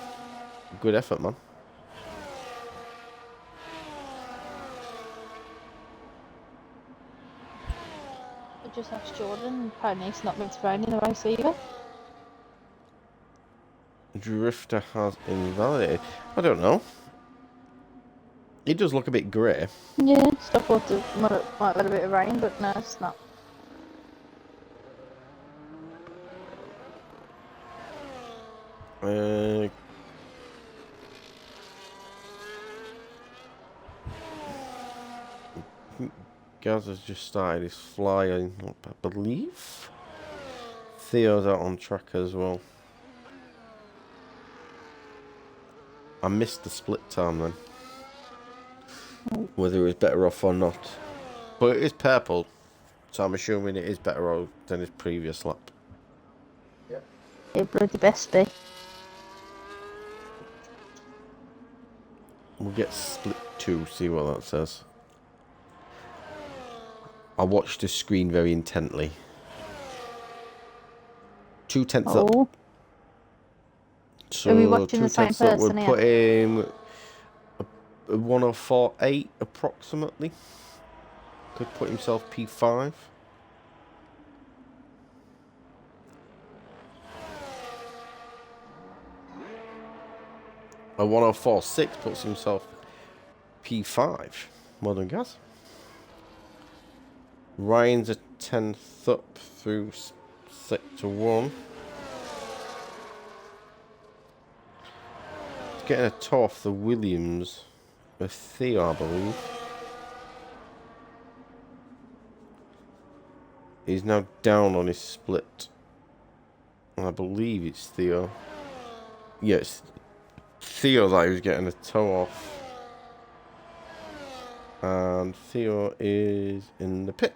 Good effort, man. I just asked Jordan, apparently it's not meant to rain in the race either. Drifter has invalidated. I don't know. It does look a bit grey. Yeah, so I thought it might let a bit of rain, but no, it's not. Gaz has just started his flying, I believe. Theo's out on track as well. I missed the split time then. Whether it was better off or not. But it is purple, so I'm assuming it is better off than his previous lap. Yep. It bloody best be. We'll get split 2, see what that says. I watched the screen very intently. 0.2 Oh. up. So Are we watching the same 0.2 up would person put here? him a 1:04.8 approximately. Could put himself P5. A 1:04.6 puts himself P5. Well done, guys. Ryan's a 10th up through sector 1. He's getting a toe off the Williams with Theo, I believe. He's now down on his split. I believe it's Theo. Yes, Theo that he was getting a toe off. And Theo is in the pits.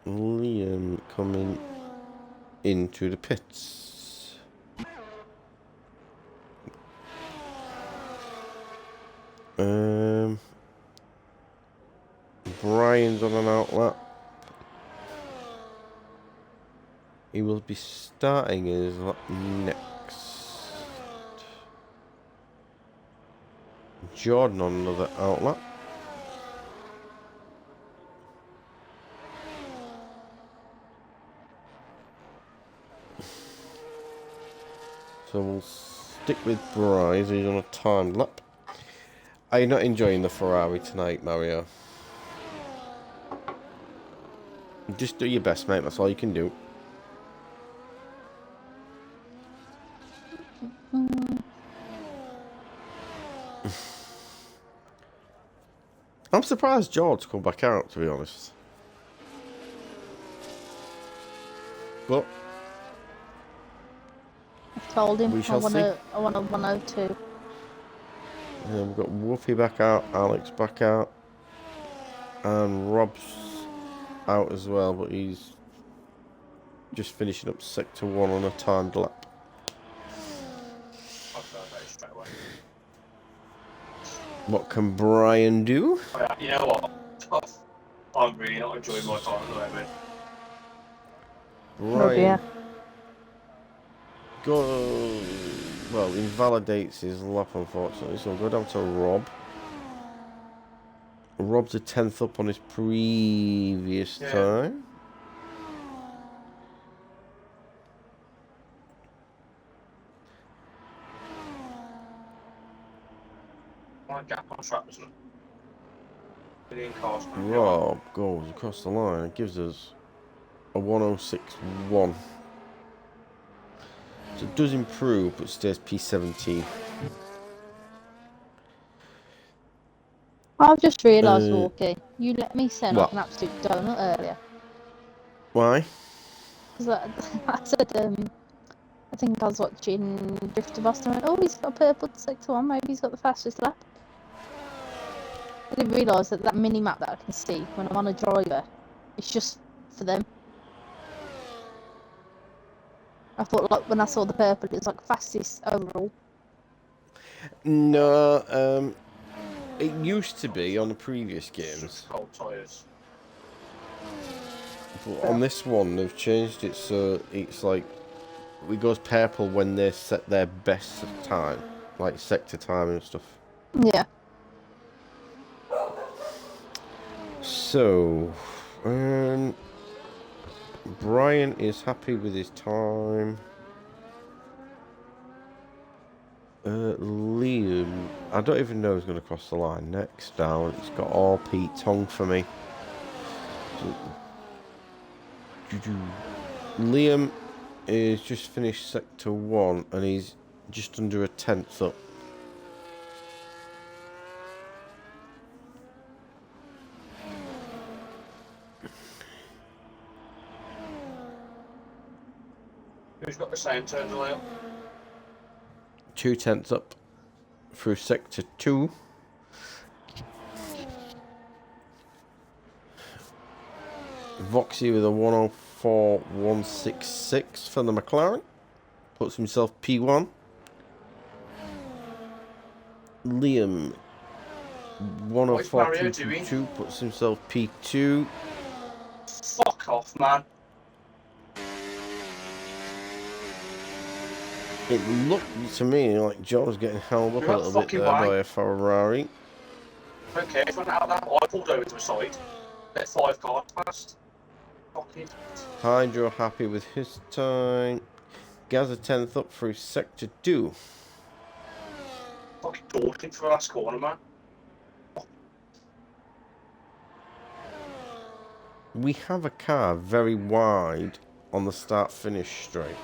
Liam coming into the pits. Brian's on an outlap. He will be starting his lap next. Jordan on another outlap. So we'll stick with Bryce. He's on a timed lap. Are you not enjoying the Ferrari tonight, Mario? Just do your best, mate. That's all you can do. I'm surprised George's come back out, to be honest. But I've told him we shall I want a 102. we've got Wolfie back out, Alex back out, and Rob's out as well, but he's just finishing up sector 1 on a timed lap. What can Brian do? You know what? I'm really not enjoying my time at the moment. Brian invalidates his lap, unfortunately, so we'll go down to Rob. Rob's a 10th up on his previous time. Gap on track, isn't it? Rob goes across the line and gives us a 106.1. So it does improve, but stays P17. I've just realised, Walkie, you let me send what? off an absolute donut earlier. Why? Because I said, I think I was watching Drift to Boston and went, oh, he's got a purple sector one, maybe he's got the fastest lap. I didn't realise that mini map that I can see when I'm on a driver, it's just for them. I thought, like, when I saw the purple, it was like fastest overall. No, it used to be on the previous games. Cold tyres. But on this one, they've changed it so it's like it goes purple when they set their best time, like sector time and stuff. Yeah. So, Brian is happy with his time. Liam, I don't even know who's going to cross the line next down. It's got all Pete Tong for me. Liam is just finished sector 1 and he's just under a 10th up. Who's got the same turn delay? 2 tenths up through sector 2. Voxy with a 104.166 for the McLaren. Puts himself P1. Liam 104.222 puts himself P2. Fuck off, man. It looked to me like John was getting held up a little bit there by a Ferrari. Okay, if I went out of that, I pulled over to the side. Let 5 cars past. Hydro happy with his time. Gaz a 10th up through sector 2. Fucking daunting for the last corner, man. We have a car very wide on the start-finish straight.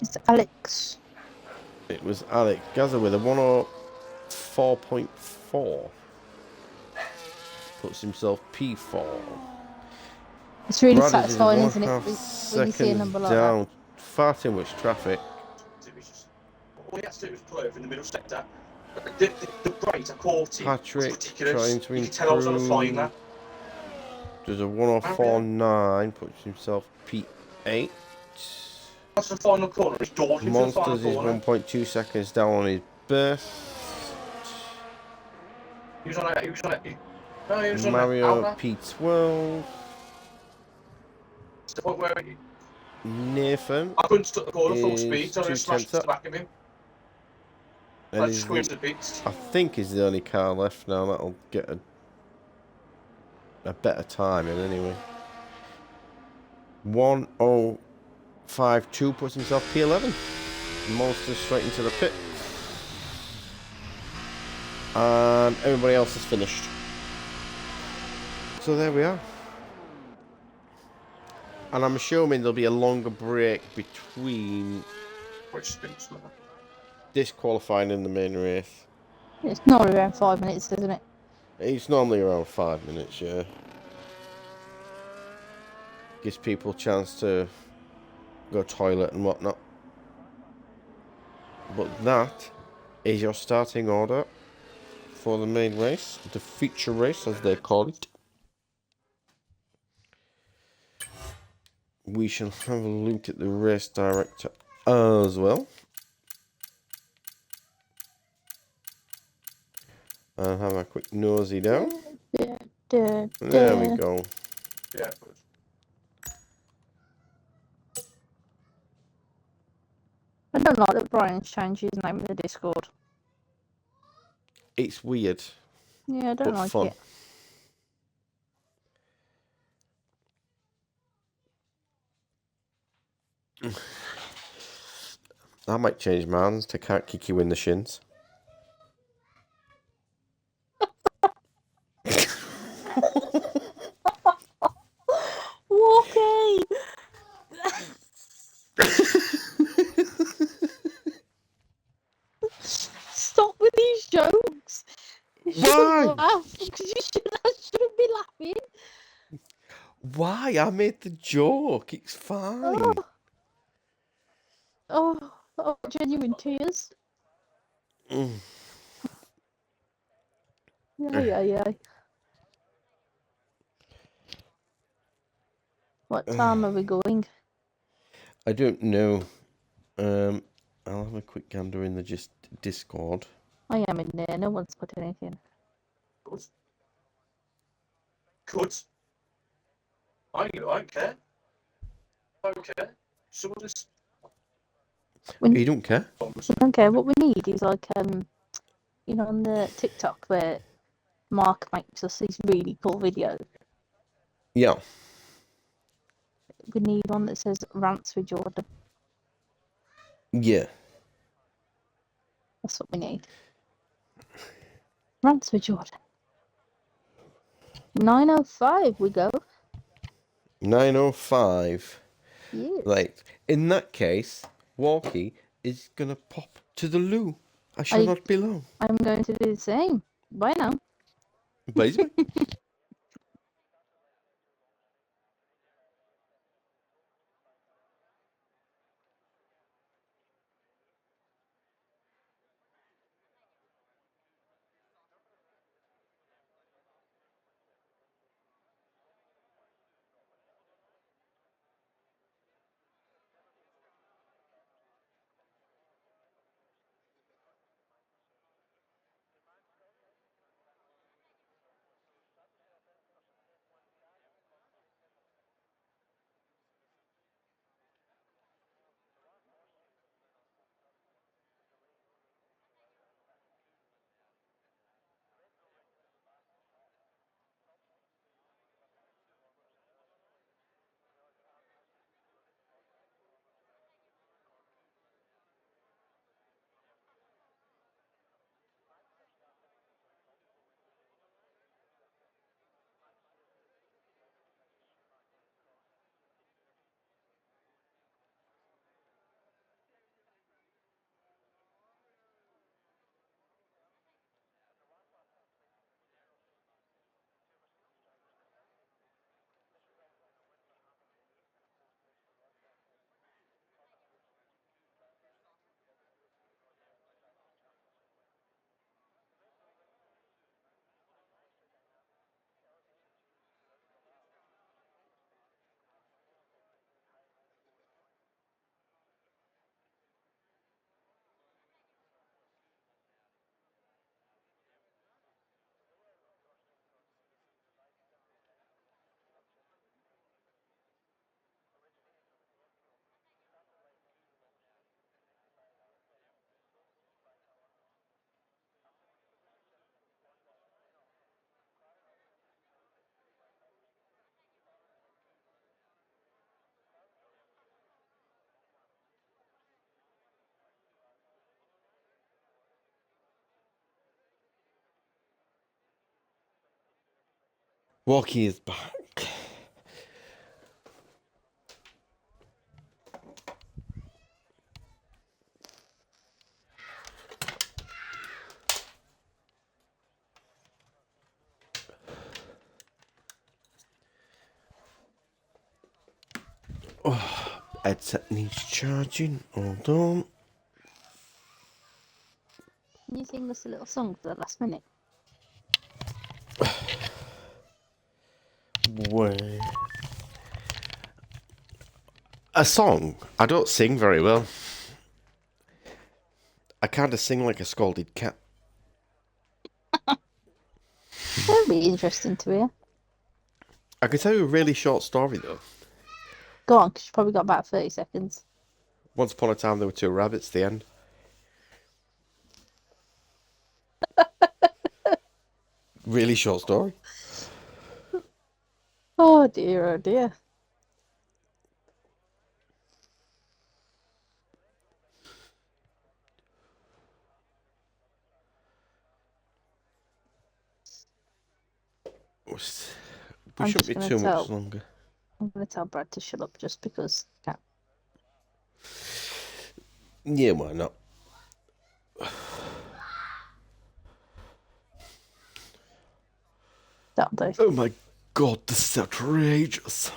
It's Alex. It was Alex. Gaza with a 104.4. Puts himself P4. It's really Brad satisfying, is isn't it? When you see a number like down. that. Far too much traffic. All he has to do is pull over in the middle sector. The brakes are caught him. Patrick trying to you can tell I was on a flying improve. there. Does a 104.9. Puts himself P8. That's the final corner. He's daunting for the final Monsters is corner. 1.2 seconds down on his best. He was on it. He was on it. No, he was on Mario it. P12. It's the point where Nathan I couldn't stop the corner full is speed, so I 2 just smashed tenths the back of him. and I is squeezed the bits. I think he's the only car left now that'll get a better timing anyway. 1:05.2 puts himself P11. Monster straight into the pit. And everybody else is finished. So there we are. And I'm assuming there'll be a longer break between disqualifying and the main race. It's normally around 5 minutes, isn't it? It's normally around 5 minutes, yeah. Gives people a chance to go toilet and whatnot. But that is your starting order for the main race, the feature race as they call it. We shall have a look at the race director as well. I'll have a quick nosy down. There There we go. Yeah, good. I don't like that Brian's changed his name in the Discord. It's weird, Yeah, I don't but like fun. it. I might change mine to Can't Kick You in the Shins. Okay. Stop with these jokes. You shouldn't Why? laugh because I shouldn't be laughing. Why? I made the joke. It's fine. Oh, genuine tears. Mm. Yeah. What time are we going? I don't know. I'll have a quick gander in the Discord. I am in there. No one's put anything. Good. Good. I don't care. I don't care. So we'll just... You don't care? Okay, what we need is like you know, on the TikTok where Mark makes us these really cool videos. Yeah. We need one that says rants with Jordan. Yeah. That's what we need. Rants with Jordan. 9:05 we go. 9:05. Yes. Right. In that case, Walkie is gonna pop to the loo. I shall not be long. I'm going to do the same. Bye now. Bye. Walkie is back. Oh, headset needs charging. Hold on. Can you sing us a little song for the last minute? Wait. A song? I don't sing very well. I kind of sing like a scalded cat. That'd be interesting to hear. I can tell you a really short story though. Go on, because you've probably got about 30 seconds. Once upon a time, there were two rabbits. The end. Really short story. Oh dear, oh dear. We I'm shouldn't just be gonna too tell. much longer. I'm gonna tell Brad to shut up just because. Yeah. Yeah, why not? That'll do. Oh my god, this is outrageous.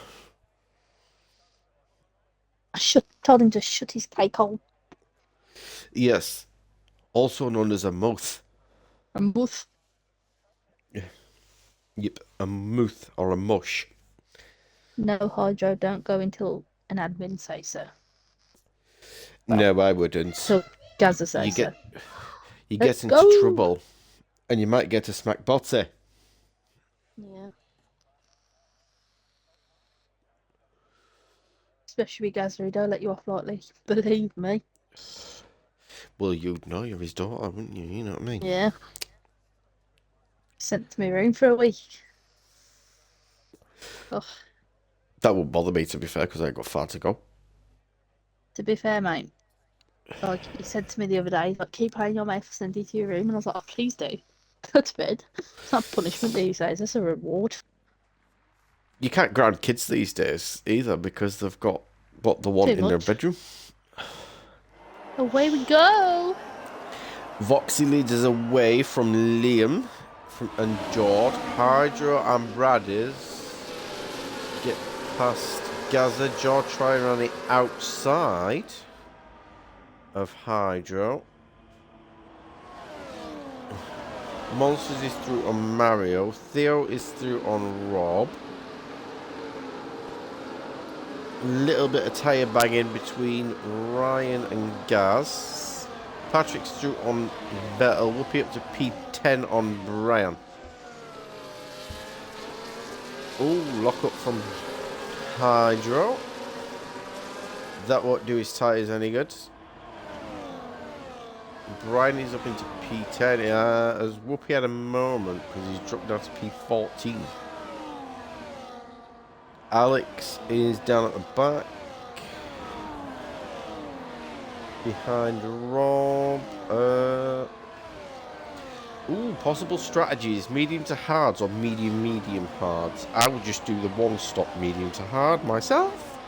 I told him to shut his cake hole. Yes, also known as a mouth. A mouth. Yep, a mouth or a mush. No, Hydro, don't go until an admin says so. Well, No, I wouldn't. So Gaza says so. You Let's get into go. trouble, and you might get a smack botty. Yeah. Especially with Gaza, he don't let you off lightly. Believe me. Well, you'd know you're his daughter, wouldn't you? You know what I mean? Yeah. Sent to my room for a week. Ugh. That wouldn't bother me, to be fair, because I ain't got far to go. To be fair, mate. Like, he said to me the other day, like, keep playing your mouth, send it to your room. And I was like, oh, please do. Go to bed. It's not punishment these days, it's a reward. You can't ground kids these days, either, because they've got what they want Too in their much. bedroom. Away we go! Voxy leads us away from Liam and George. Hydro and Bradders get past Gaza. George trying on the outside of Hydro. Monsters is through on Mario. Theo is through on Rob. Little bit of tyre banging between Ryan and Gaz. Patrick's through on Vettel. Whoopi up to P10 on Brian. Oh, lock up from Hydro. That won't do his tyres any good. Brian is up into P10. As Whoopi had a moment because he's dropped down to P14. Alex is down at the back. Behind Rob. Ooh, possible strategies. Medium to hards or medium hards. I would just do the one stop medium to hard myself.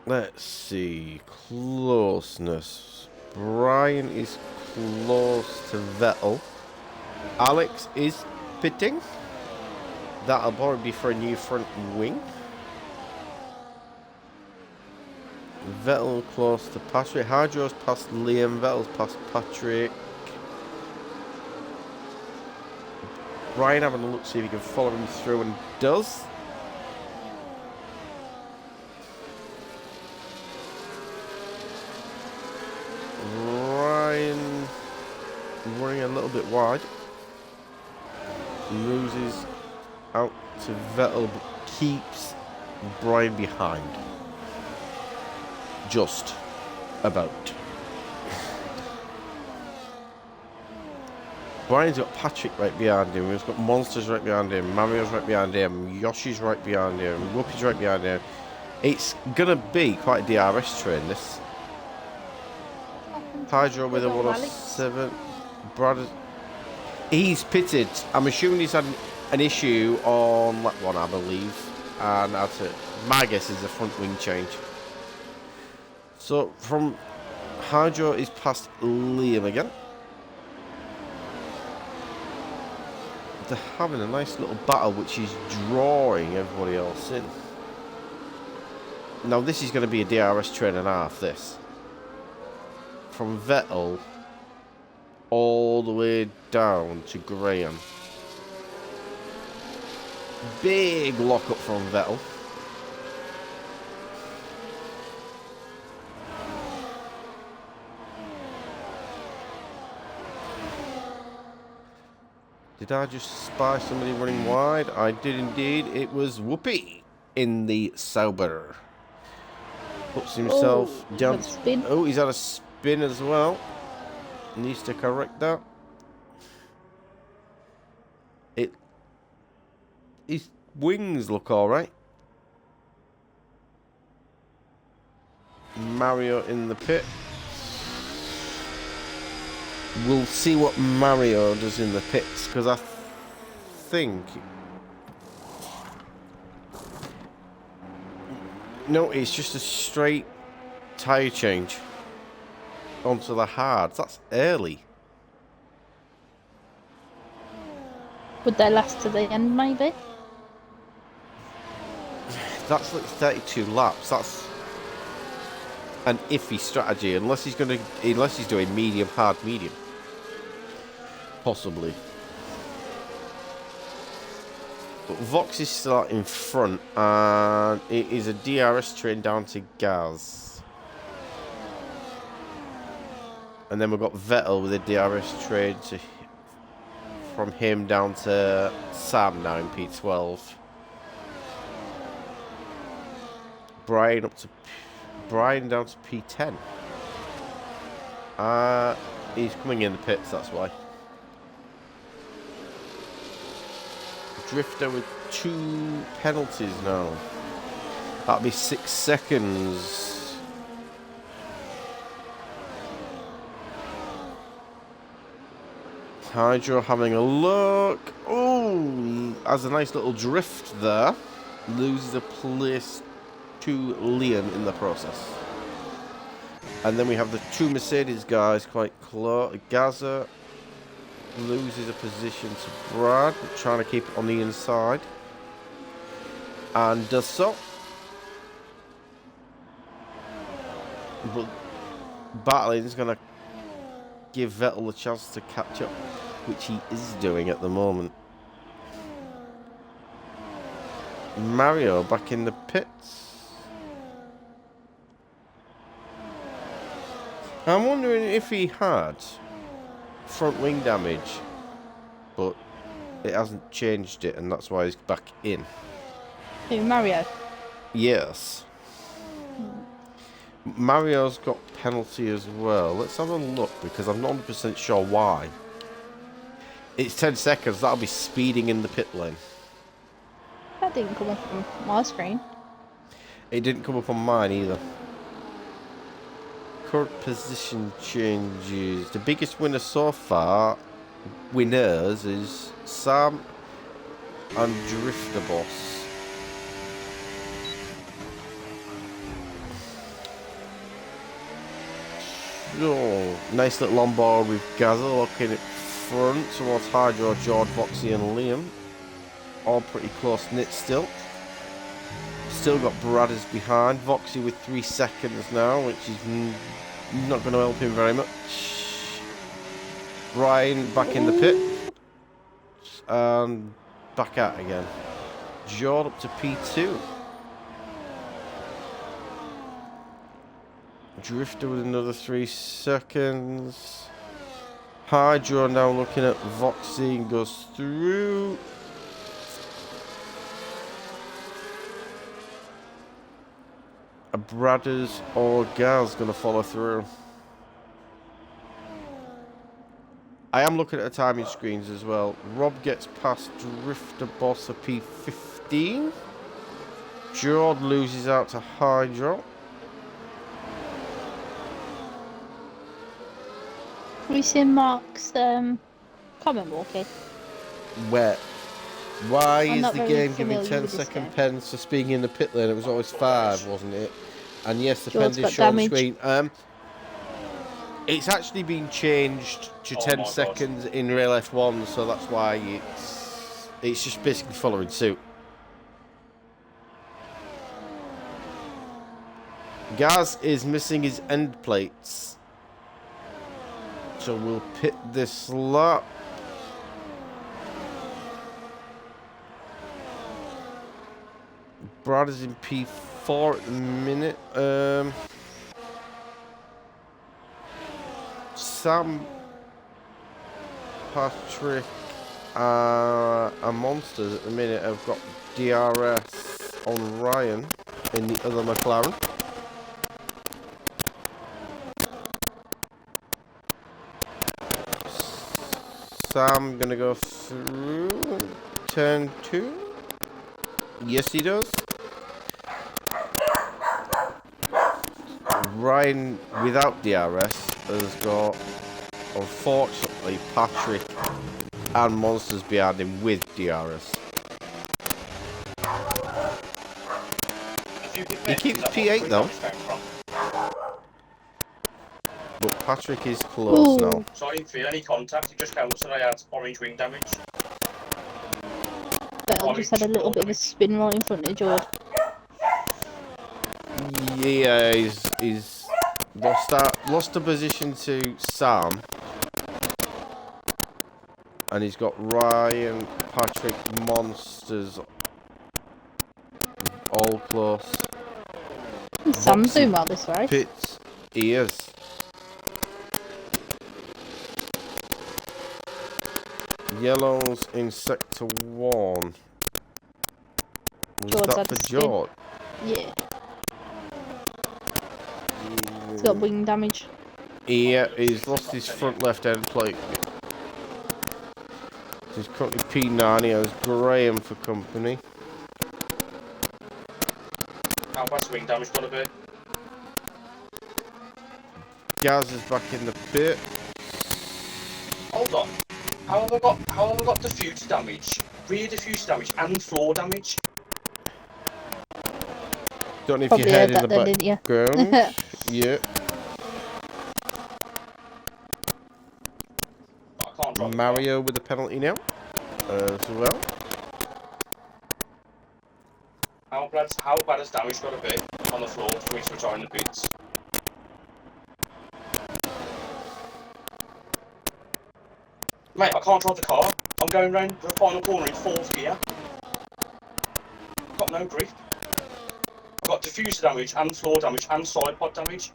Let's see. Closeness. Brian is close to Vettel. Alex is pitting. That'll probably be for a new front wing. Vettel close to Patrick. Hydro's past Liam. Vettel's past Patrick. Brian having a look, see if he can follow him through, and does. Ryan running a little bit wide. Loses out to Vettel, but keeps Brian behind. Just about. Brian's got Patrick right behind him. He's got Monsters right behind him. Mario's right behind him. Yoshi's right behind him. Whoopi's right behind him. It's gonna be quite a DRS train, this. Hydro with a 107. Brad, he's pitted. I'm assuming he's had an issue on lap one, I believe. And that's it. My guess is a front wing change. So from Hydro is past Liam again. They're having a nice little battle, which is drawing everybody else in. Now this is going to be a DRS train and a half, this. From Vettel all the way down to Graham. Big lock up from Vettel. Did I just spy somebody running wide? I did indeed. It was Whoopi in the Sauber. Puts himself down. Spin. Oh, he's had a spin as well. Needs to correct that. His wings look alright. Mario in the pit. We'll see what Mario does in the pits, because I think... No, it's just a straight tyre change onto the hards. That's early. Would they last to the end, maybe? That's like 32 laps. That's an iffy strategy, unless he's doing medium, hard, medium. Possibly. But Vox is still out in front, and it is a DRS train down to Gaz. And then we've got Vettel with a DRS train from him down to Sam now in P12. Brian down to P10. He's coming in the pits, that's why. Drifter with 2 penalties now. That'll be 6 seconds. Hydro having a look. Oh, has a nice little drift there. Loses a place to Liam in the process. And then we have the 2 Mercedes guys quite close. Gaza loses a position to Brad, trying to keep it on the inside. And does so. But battling is going to give Vettel a chance to catch up, which he is doing at the moment. Mario back in the pits. I'm wondering if he had front wing damage, but it hasn't changed it, and that's why he's back in. Who, Mario? Yes. Mario's got penalty as well. Let's have a look, because I'm not 100% sure why. It's 10 seconds. That'll be speeding in the pit lane. That didn't come up on my screen. It didn't come up on mine either. Current position changes. The biggest winner so far, winners, is Sam and Drifter Boss. So, nice little on board with Gaza looking at front towards Hydro, George, Voxy and Liam. All pretty close knit still. Still got Bradders behind. Voxy with 3 seconds now, which is not going to help him very much. Brian back in the pit. And back out again. Jord up to P2. Drifter with another 3 seconds. Hydro now looking at Voxy and goes through. Bradders or Gaz going to follow through. I am looking at the timing screens as well. Rob gets past Drifter Boss of P15. Jord loses out to Hydro. Have you seen Mark's comment walking? Where? Why I'm is not the very game giving familiar 10 with this second game. pens for speeding in the pit lane? It was always 5, wasn't it? And yes, the pen George's did got show on the damage. screen. It's actually been changed to Oh 10 my God. seconds in Real F1, so that's why it's just basically following suit. Gaz is missing his end plates, so we'll pit this lap. Brad is in P4 at the minute. Sam, Patrick and Monsters at the minute have got DRS on Ryan in the other McLaren. Sam gonna go through turn 2. Yes, he does. Ryan without DRS has got, unfortunately, Patrick and Monsters behind him with DRS. He keeps P8 though. But Patrick is close now. So I didn't feel any contact, it just counts that I had orange wing damage. Vettel just had a little bit of a spin right in front of George. Yeah, he's lost the position to Sam. And he's got Ryan, Patrick, Monsters all close. Sam's doing well this race. Pits, he is. Yellows in sector 1. Was George that had for a spin. George? Yeah. He's got wing damage. Yeah, he's lost his front left end plate. He's currently P9, he has Graham for company. How bad's wing damage gonna be? Gaz is back in the pit. Hold on. How have I got diffuse damage, rear diffuse damage and floor damage? Don't know if Probably you heard heard in that the then, didn't you? background. Yeah. I can't drive. Mario with the penalty now as well. How bad has damage got to be on the floor for me to retire in the pits? Mate, I can't drive the car. I'm going round the final corner in 4th gear. I've got no grip. I've got diffuser damage and floor damage and side pod damage.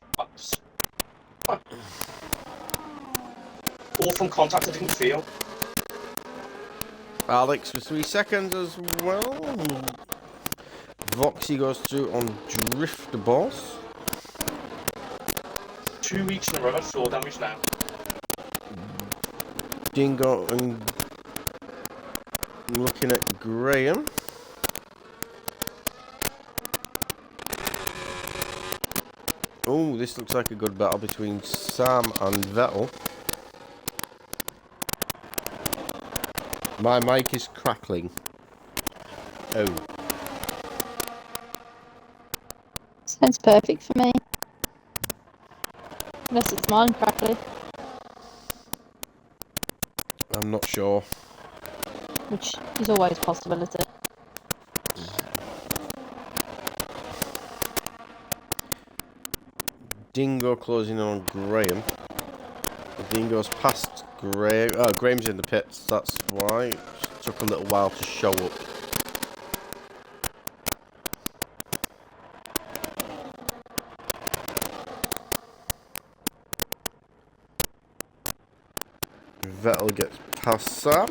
All from contact I didn't feel. Alex for 3 seconds as well. Voxy goes through on Drifter Boss. 2 weeks in a row, I've floor damage now. Dingo and looking at Graham. Oh, this looks like a good battle between Sam and Vettel. My mic is crackling. Oh. Sounds perfect for me. Unless it's mine crackly. I'm not sure. Which is always a possibility. Dingo closing in on Graham. Dingo's past Graham. Oh, Graham's in the pits, that's why. It took a little while to show up. Vettel gets past Sam.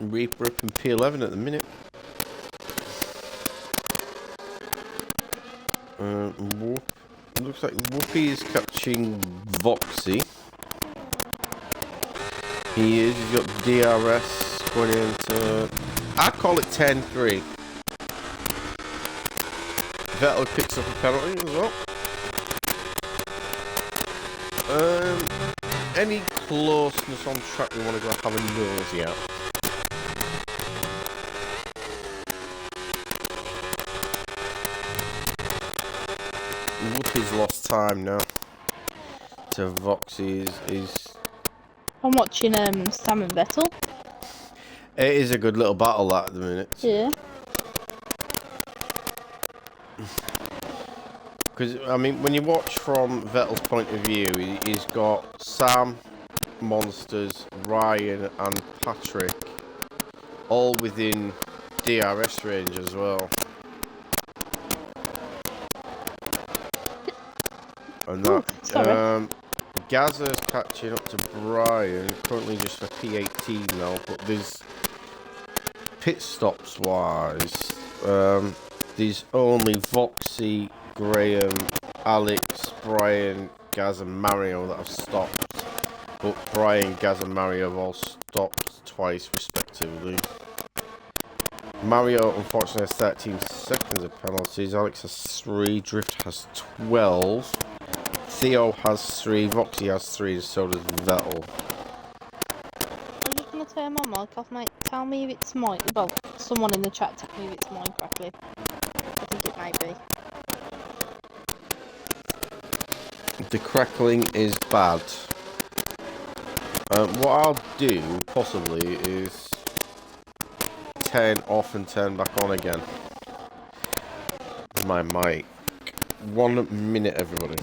Reaper up in P11 at the minute. Looks like Whoopi is catching Voxy. He is. He's got DRS going into. I call it 10-3. Vettel picks up a penalty as well. Any closeness on track we want to go have a nosy at? Whoopi's lost time now. To Voxy is. I'm watching Sam and Vettel. It is a good little battle that at the minute. Yeah. Because, I mean, when you watch from Vettel's point of view, he's got Sam, Monsters, Ryan and Patrick all within DRS range as well. And Ooh, that, sorry. Gaza's catching up to Brian, currently just for P18 now, but there's pit stops wise, there's only Voxy, Graham, Alex, Brian, Gaz and Mario that have stopped, but Brian, Gaz and Mario have all stopped twice respectively. Mario unfortunately has 13 seconds of penalties, Alex has 3, Drift has 12, Theo has 3, Voxy has 3, and so does Vettel. I'm just gonna turn my mic off, mate. Tell me if it's mine. Well, someone in the chat tell me if it's mine correctly. I think it might be. The crackling is bad. What I'll do, possibly, is turn off and turn back on again. My mic. 1 minute, everybody.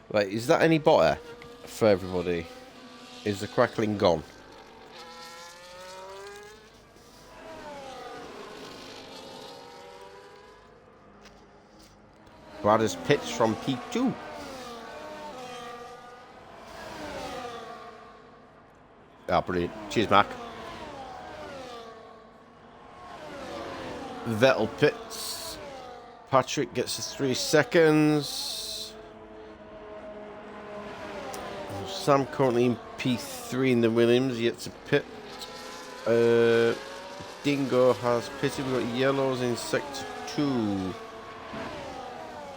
Right, is that any better for everybody? Is the crackling gone? Brad has pitched from P2. Ah, brilliant. Cheers, Mac. Vettel pits. Patrick gets his 3 seconds. Sam currently in P3 in the Williams, yet to pit. Dingo has pitted. We've got yellows in sector 2.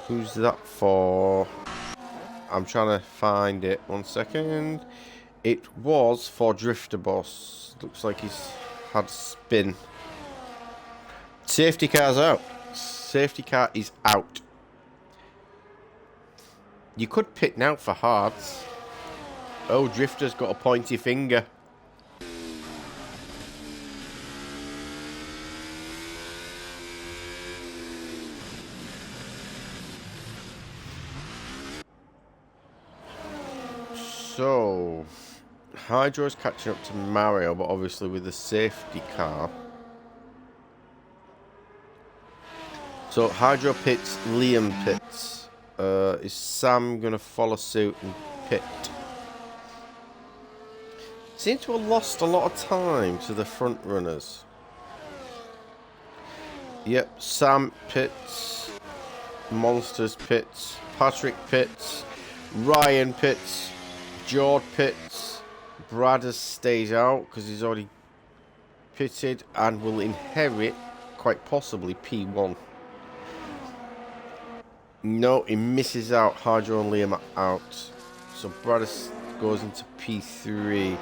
Who's that for? I'm trying to find it. 1 second. It was for Drifter Boss. Looks like he's had spin. Safety car's out. Safety car is out. You could pit now for hards. Oh, Drifter's got a pointy finger. So, Hydro's catching up to Mario, but obviously with the safety car. So, Hydro pits, Liam pits. Is Sam going to follow suit and pit? Seem to have lost a lot of time to the front runners. Yep, Sam pits, Monsters pits, Patrick pits, Ryan pits, Jord pits, Brad stays out because he's already pitted and will inherit, quite possibly, P1. No, he misses out. Hydro and Liam are out. So Brad goes into P3.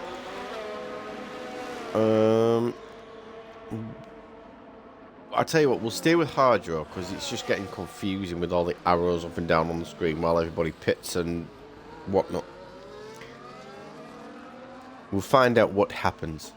I tell you what, we'll stay with Hydro because it's just getting confusing with all the arrows up and down on the screen while everybody pits and whatnot. We'll find out what happens.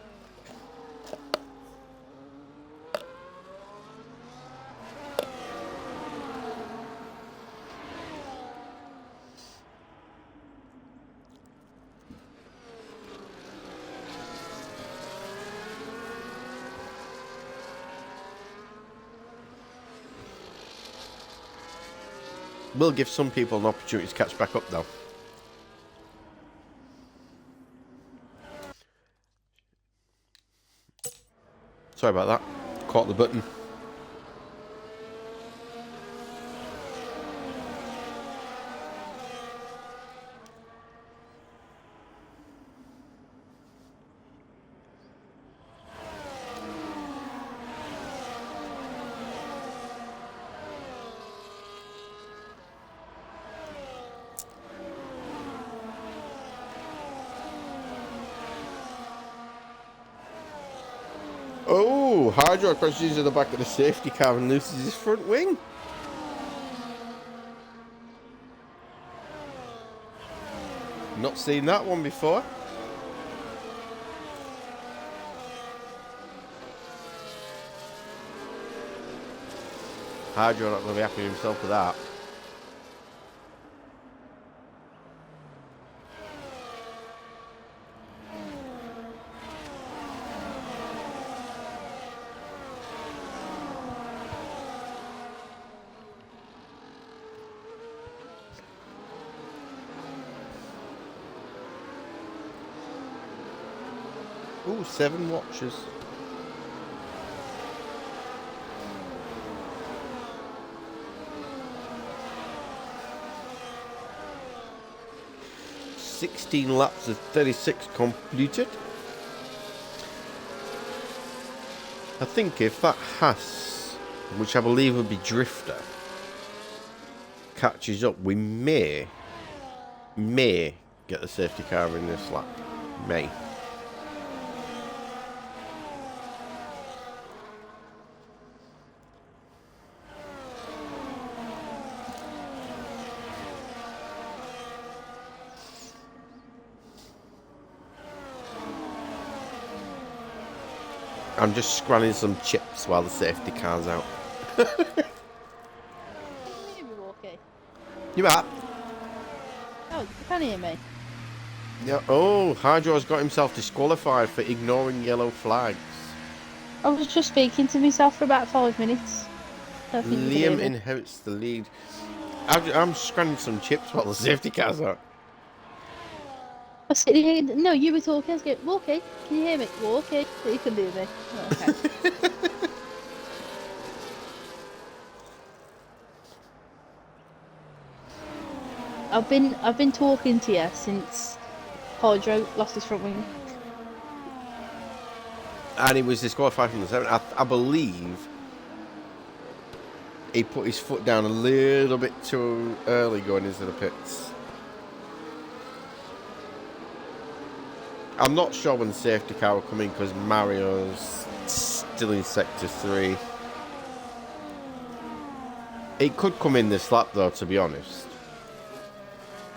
We'll give some people an opportunity to catch back up though. Sorry about that. Caught the button. Oh, Hydro crashes into the back of the safety car and loses his front wing. Not seen that one before. Hydro not going to be happy with himself with that. Ooh, 7 watches. "16 laps of 36 completed." I think if that Haas, which I believe would be Drifter, catches up, we may get the safety car in this lap. May. I'm just scrolling some chips while the safety car's out. Can you hear me, Walkie? You back? Oh, you can hear me. Yeah. Oh, Hydro's got himself disqualified for ignoring yellow flags. I was just speaking to myself for about 5 minutes. Don't think you could hear Liam me. inherits the lead. I'm scrolling some chips while the safety car's out. I was sitting here. No, you were talking. I was going, Walkie, can you hear me? Walkie, you can hear me. Oh, okay. I've been talking to you since Hydro lost his front wing. And he was disqualified from the 7. I believe he put his foot down a little bit too early going into the pits. I'm not sure when the safety car will come in because Mario's still in sector 3. It could come in this lap though, to be honest,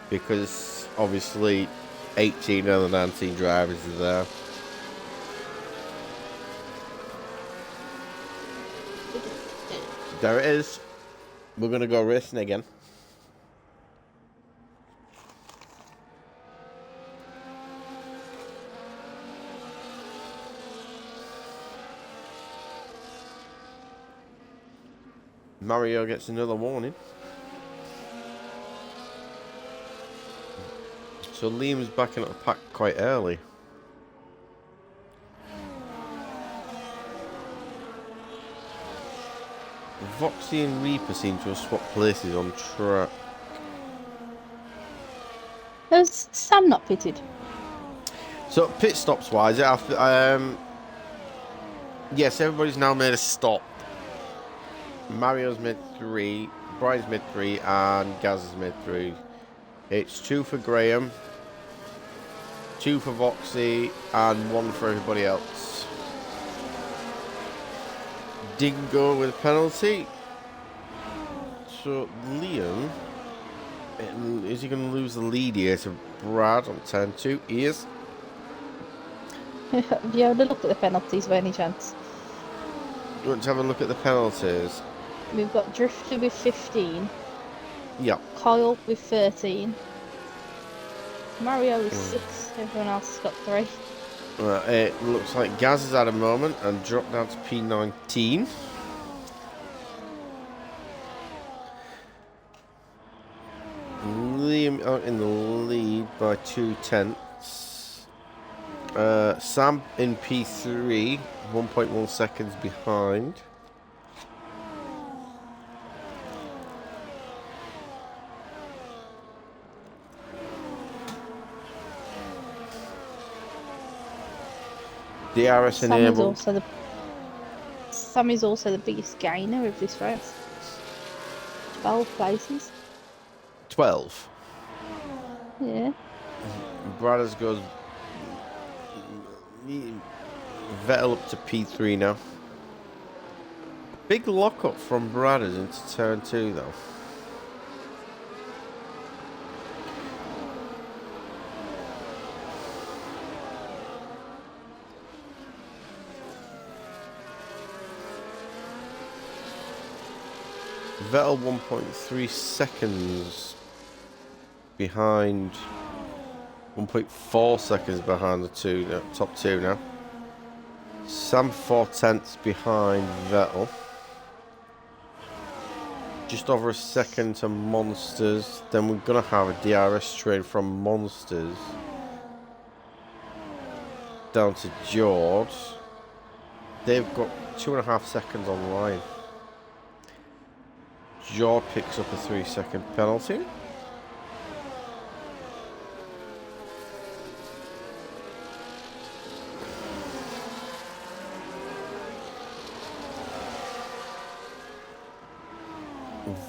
because obviously 18 of the 19 drivers are there. There it is. We're going to go racing again. Mario gets another warning. So Liam's backing up the pack quite early. Voxy and Reaper seem to have swapped places on track. Has Sam not pitted? So pit stops wise, after yes, everybody's now made a stop. Mario's made 3, Brian's made 3, and Gaz has made 3. It's 2 for Graham, 2 for Voxy, and 1 for everybody else. Dingo with a penalty. So Liam, is he going to lose the lead here to Brad on turn 2? He is. Have you had a look at the penalties by any chance? You want to have a look at the penalties? We've got Drifter with 15, Yeah. Kyle with 13, Mario with 6, everyone else has got 3. It looks like Gaz is at a moment and dropped down to P19. Liam out in the lead by 2/10. Sam in P3, 1.1 seconds behind. DRS enabled. Sam is also the biggest gainer of this race. 12 places. 12. Yeah. Brothers goes Vettel up to P3 now. Big lockup from Brothers into turn 2 though. Vettel 1.3 seconds behind. 1.4 seconds behind the top two now. Sam 4/10 behind Vettel. Just over a second to Monsters. Then we're going to have a DRS train from Monsters down to George. They've got 2.5 seconds on the line. George picks up a 3-second penalty.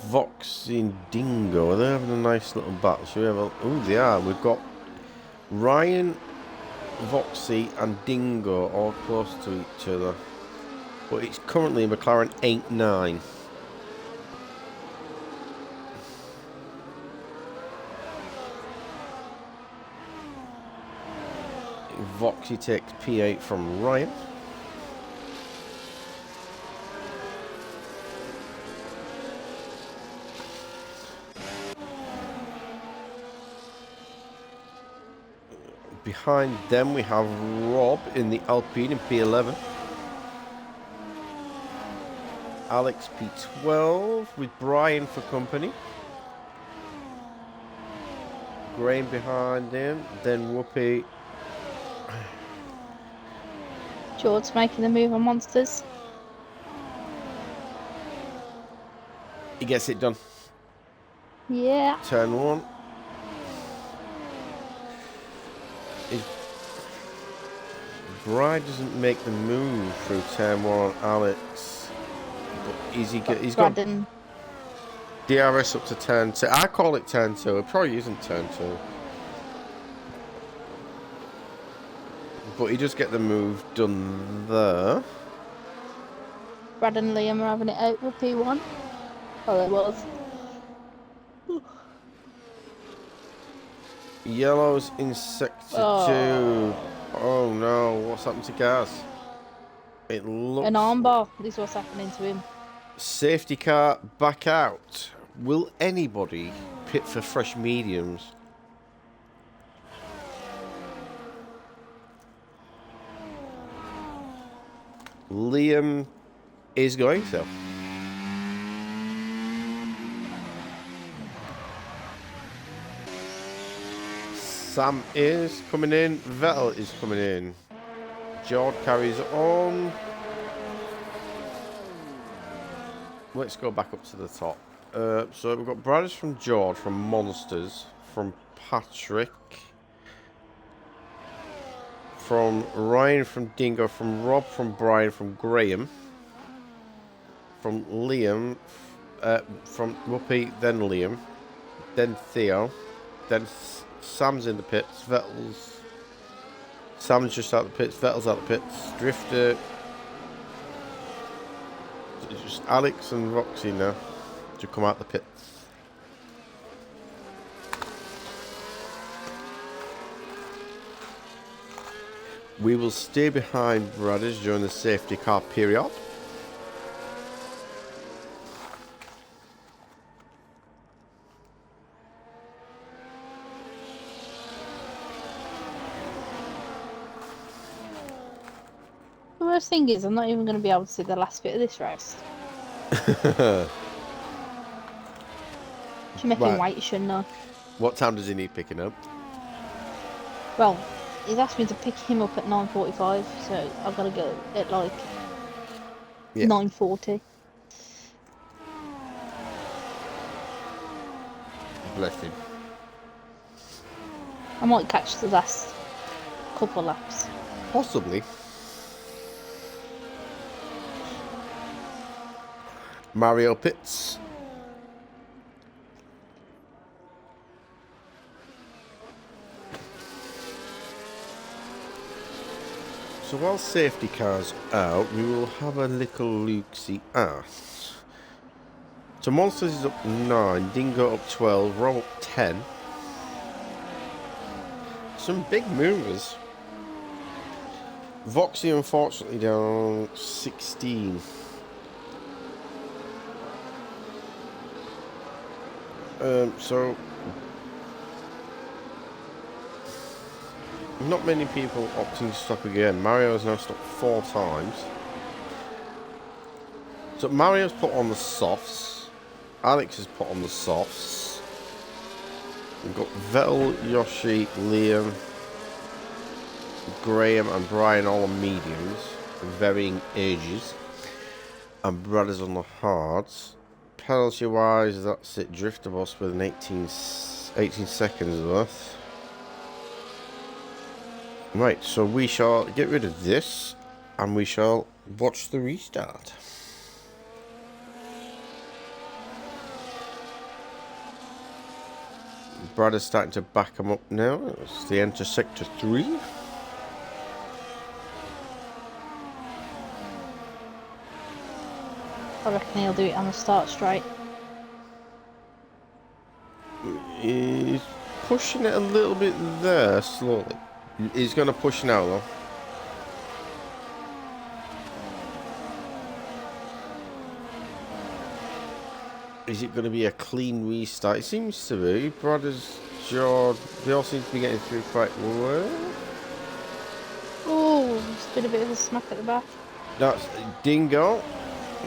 Voxy and Dingo, they're having a nice little battle. Should we have a... Oh, they are. We've got Ryan, Voxy and Dingo all close to each other. But it's currently McLaren 8-9. Voxy takes P8 from Ryan. Behind them we have Rob in the Alpine in P11. Alex P12 with Brian for company. Graham behind him, then Whoopi. George's making the move on Monsters. He gets it done. Yeah. Turn 1. Brian doesn't make the move through turn 1 on Alex. But he's got DRS up to turn 2. I call it turn 2. It probably isn't turn 2. But he does get the move done there. Brad and Liam are having it out with P1. Well, it was. Yellow's in sector 2. Oh no, what's happened to Gaz? It looks... An armbar is what's happening to him. Safety car back out. Will anybody pit for fresh mediums? Liam is going so. Sam is coming in. Vettel is coming in. George carries on. Let's go back up to the top. So we've got Brothers from George, from Monsters, from Patrick, from Ryan, from Dingo, from Rob, from Brian, from Graham, from Liam, from Whoopi, then Liam, then Theo, then Sam's in the pits, Vettel's... Sam's just out the pits, Vettel's out the pits, Drifter... It's just Alex and Roxy now to come out the pits. We will stay behind Brothers during the safety car period. The worst thing is, I'm not even going to be able to see the last bit of this race. Should make him wait, shouldn't I? What time does he need picking up? Well, he's asked me to pick him up at 9:45, so I've got to go at like 9:40. Bless him. I might catch the last couple laps. Possibly. Mario pits. So while safety cars out, we will have a little look-see at. So Monsters is up 9, Dingo up 12, Rob up 10. Some big movers. Voxy unfortunately down 16. So not many people opting to stop again. Mario has now stopped 4 times. So Mario's put on the softs. Alex has put on the softs. We've got Vettel, Yoshi, Liam, Graham and Brian all on mediums, of varying ages. And Brad is on the hards. Penalty wise, that's it. Drifter boss with an 18 seconds worth. Right, so we shall get rid of this and we shall watch the restart. Brad is starting to back him up now. It's the enter sector 3. I reckon he'll do it on the start straight. He's pushing it a little bit there, slowly. He's going to push now, though. Is it going to be a clean restart? It seems to be. Brothers, George, they all seem to be getting through quite well. Oh, it's been a bit of a smack at the back. That's Dingo.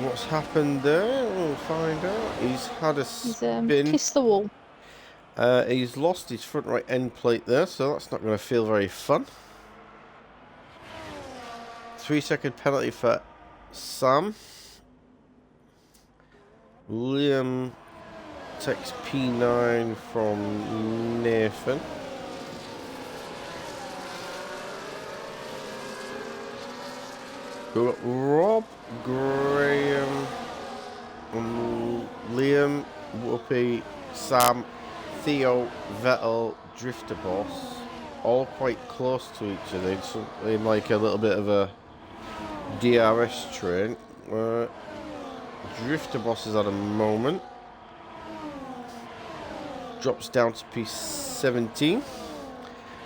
What's happened there? We'll find out. He's had a spin. He's kissed the wall. He's lost his front right end plate there, so that's not going to feel very fun. 3-second penalty for Sam. Liam takes P9 from Nathan. We've got Rob, Graham, Liam, Whoopi, Sam, Theo, Vettel, Drifter Boss, all quite close to each other. It's in like a little bit of a DRS train. Drifter Boss is at a moment. Drops down to P17.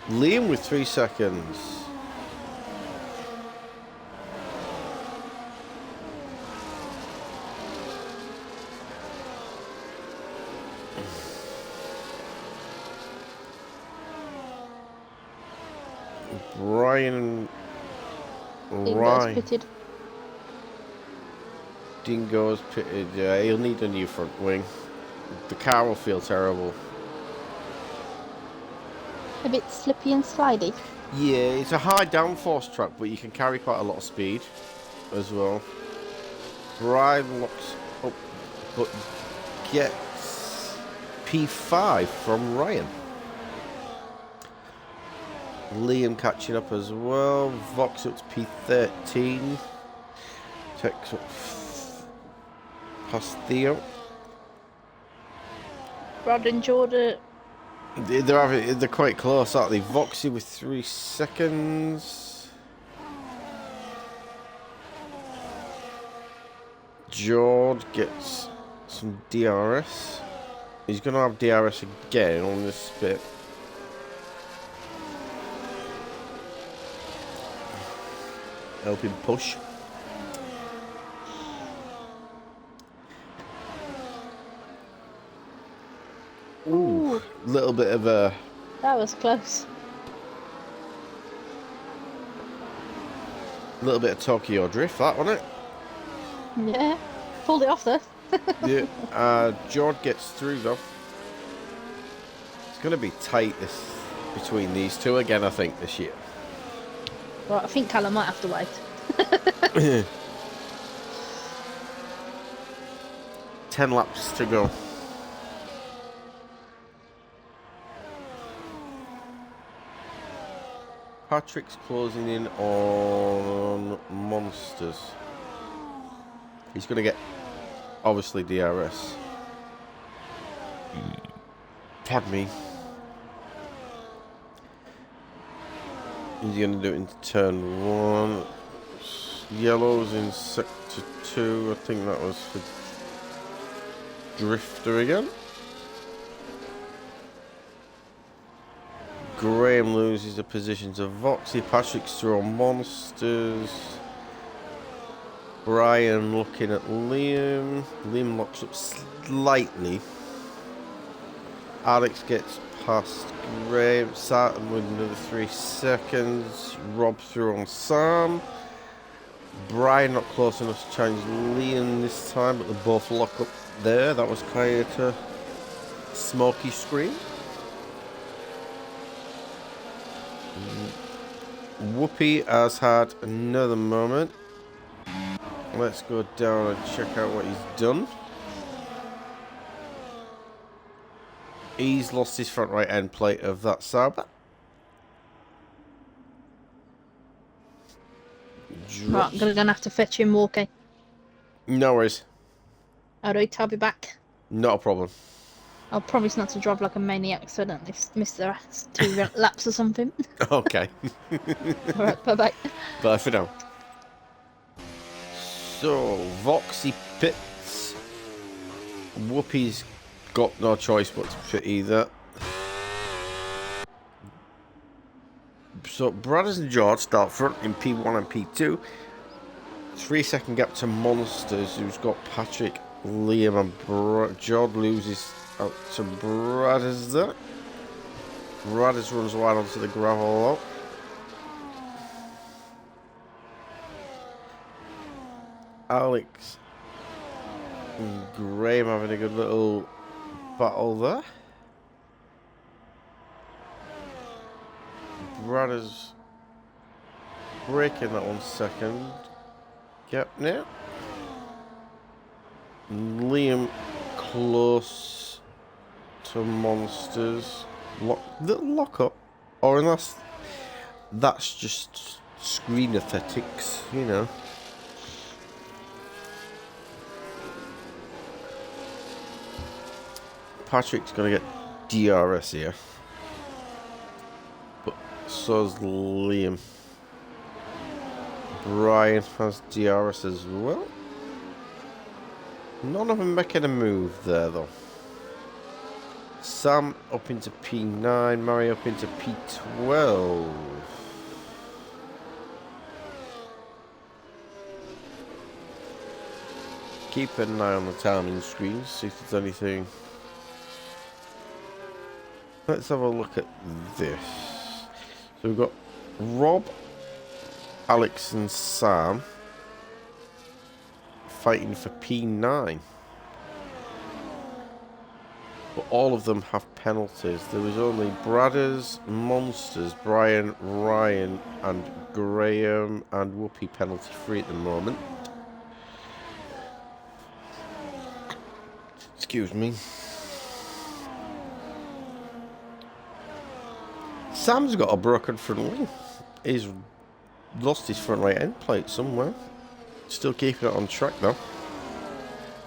Liam with 3 seconds. Brian Dingo's pitted. Dingo's pitted. Yeah, he'll need a new front wing. The car will feel terrible. A bit slippy and slidey. Yeah, it's a high downforce track, but you can carry quite a lot of speed as well. Brian locks up, but gets P5 from Ryan. Liam catching up as well. Vox up to P13. Takes up past Theo. Brad and Jordan. They're quite close, aren't they? Voxy with 3 seconds. George gets some DRS. He's going to have DRS again on this bit. Help him push. Ooh, little bit of a... That was close. Little bit of Tokyo drift, that, wasn't it? Yeah, pulled it off there. Yeah, George gets through though. It's going to be tight between these two again, I think, this year. Right, I think Callum might have to wait. 10 laps to go. Patrick's closing in on Monsters. He's going to get, obviously, DRS. Pardon me. He's going to do it into turn 1. Yellow's in sector 2. I think that was for Drifter again. Graham loses the position to Voxy. Patrick's through on Monsters. Brian looking at Liam. Liam locks up slightly. Alex gets past Graham. Saturn with another 3 seconds. Rob through on Sam. Brian not close enough to challenge Liam this time, but they both lock up there. That was quite a smoky screen. Whoopi has had another moment. Let's go down and check out what he's done. He's lost his front right end plate of that Sauber. Right, I'm gonna have to fetch him, Walkie. No worries. Alright, I'll be back. Not a problem. I'll promise not to drive like a maniac so I don't miss the last 2 laps or something. Okay. Alright, bye-bye. Bye for now. So, Voxy pits. Whoopi's got no choice but to pit either. So, Brothers and George start front in P1 and P2. 3-second gap to Monsters, who's got Patrick, Liam, and George loses out to Brothers there. Brothers runs wide onto the gravel lot. Alex and Graham having a good little battle there. Brothers breaking that 1 second. Gap now. Liam close to Monsters. Lock up. Or unless that's just screen aesthetics, you know. Patrick's gonna get DRS here. But so's Liam. Brian has DRS as well. None of them making a move there though. Sam up into P9, Murray up into P12. Keep an eye on the timing screen, see if there's anything. Let's have a look at this. So we've got Rob, Alex and Sam fighting for P9. But all of them have penalties. There was only Brothers, Monsters, Brian, Ryan and Graham and Whoopi penalty free at the moment. Excuse me. Sam's got a broken front wing. He's lost his front right end plate somewhere. Still keeping it on track though.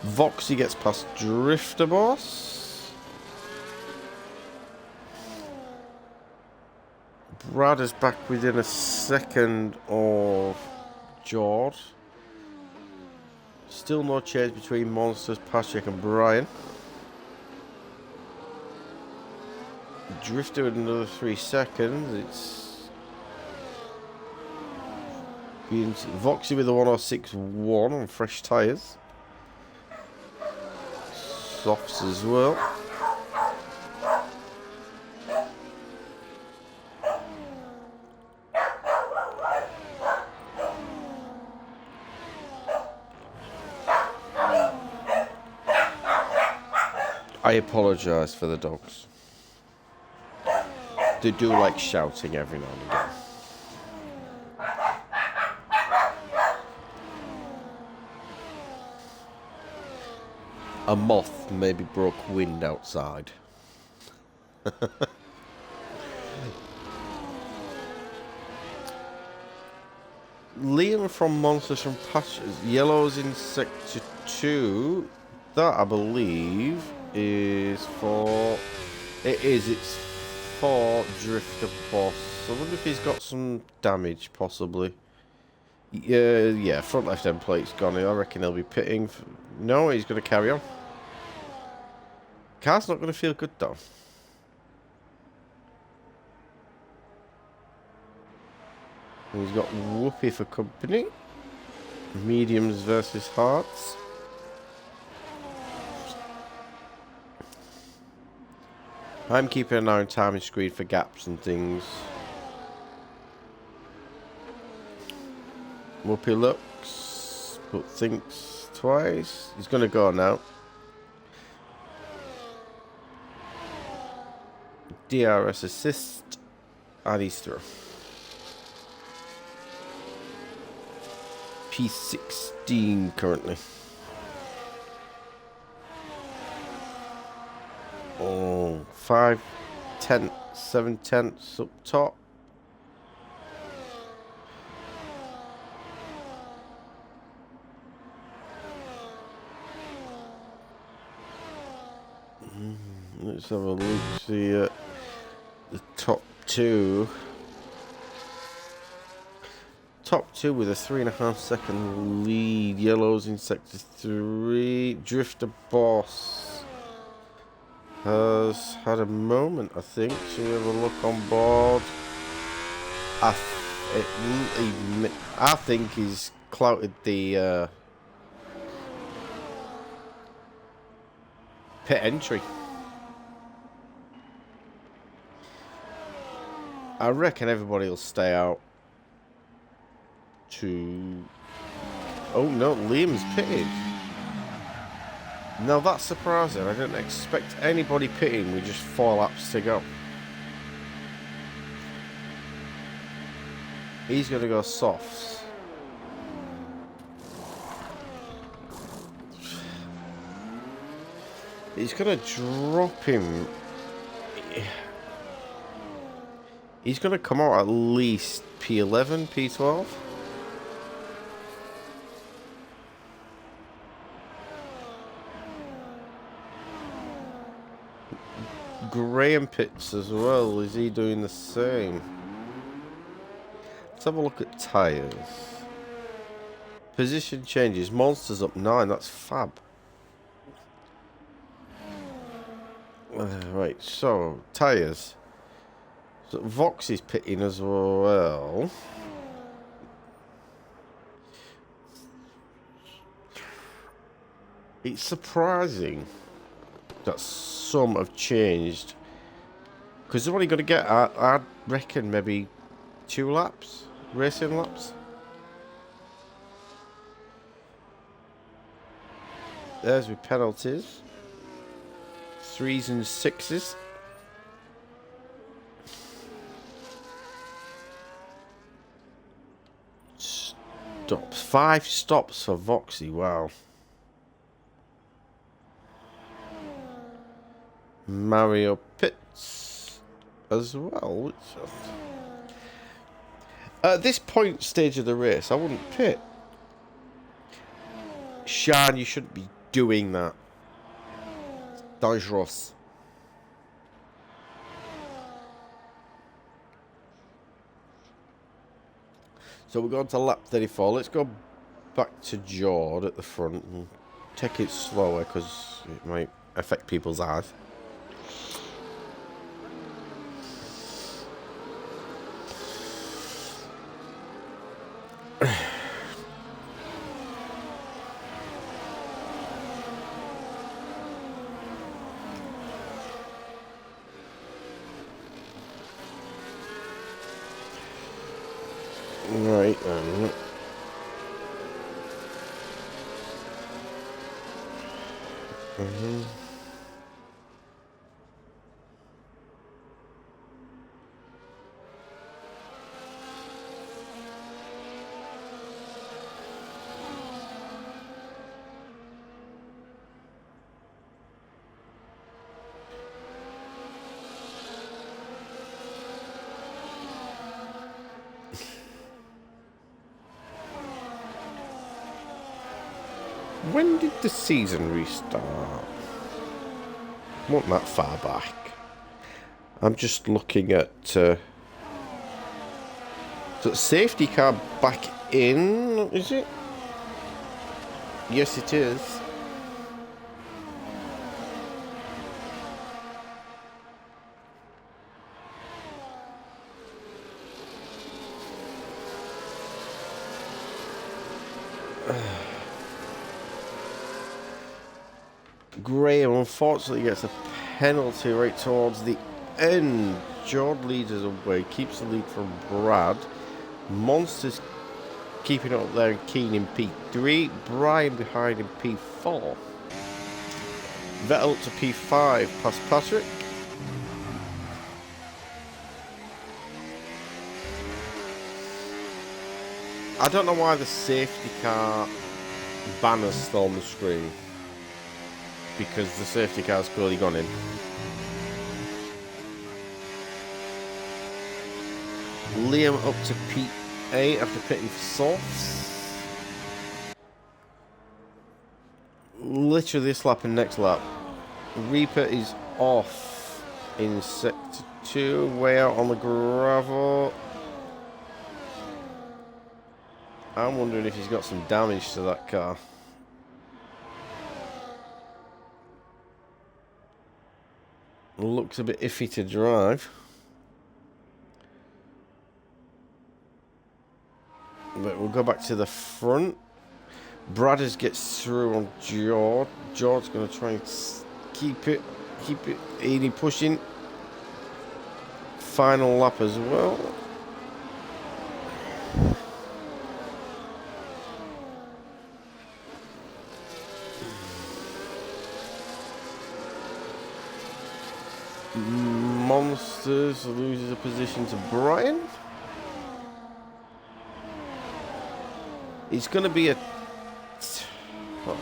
Voxy gets past Drifter Boss. Brad is back within a second of George. Still no change between Monsters, Patrick and Brian. Drifter with another 3 seconds. It's being Voxy with a 106.1 on fresh tyres. Softs as well. I apologise for the dogs. They do like shouting every now and again. A moth maybe broke wind outside. Liam from Monsters from Pastures. Yellow's in Sector 2. That, I believe, is for... It's for Drifter Boss. I wonder if he's got some damage, possibly. Yeah, front left end plate's gone. I reckon he'll be pitting. No, he's going to carry on. Car's not going to feel good, though. And he's got Whoopi for company. Mediums versus Hearts. I'm keeping an eye on timing screen for gaps and things. Whoopi looks, but thinks twice. He's gonna go now. DRS assist, and he's through. P16 currently. Oh, 5 tenths, 7 tenths up top. Let's have a look, see at the top two. Top two with a 3.5 second lead. Yellows in sector 3. Drifter Boss has had a moment, I think. So we have a look on board. I think he's clouted the pit entry. I reckon everybody will stay out to... Oh no, Liam's pitted. Now that's surprising. I didn't expect anybody pitting with just 4 laps to go. He's going to go softs. He's going to drop him. He's going to come out at least P11, P12. Graham pits as well. Is he doing the same? Let's have a look at tyres. Position changes. Monster's up 9. That's fab. Right, so tyres. So Vox is pitting as well. It's surprising that some have changed, because they're only going to get, I reckon, maybe 2 laps, racing laps. There's with penalties. 3s and 6s. Stops. 5 stops for Voxy. Wow. Mario pits as well. At this stage of the race, I wouldn't pit. Sean, you shouldn't be doing that. Dangerous. So we're going to lap 34. Let's go back to Jord at the front and take it slower, because it might affect people's eyes. Right then. When did the season restart? Not that far back. I'm just looking at so safety car back in, is it? Yes, it is. Graham unfortunately gets a penalty right towards the end. Jord leads us away, keeps the lead from Brad. Monsters keeping it up there in Keen in P3. Brian behind in P4. Vettel to P5 past Patrick. I don't know why the safety car banner's still on the screen. Because the safety car's clearly gone in. Liam up to P8 after pitting for softs. Literally this lap and next lap. Reaper is off in sector 2, way out on the gravel. I'm wondering if he's got some damage to that car. Looks a bit iffy to drive. But we'll go back to the front. Bradders gets through on George. George's going to try and keep it. 80 pushing. Final lap as well. Monsters loses a position to Brian. It's going to be a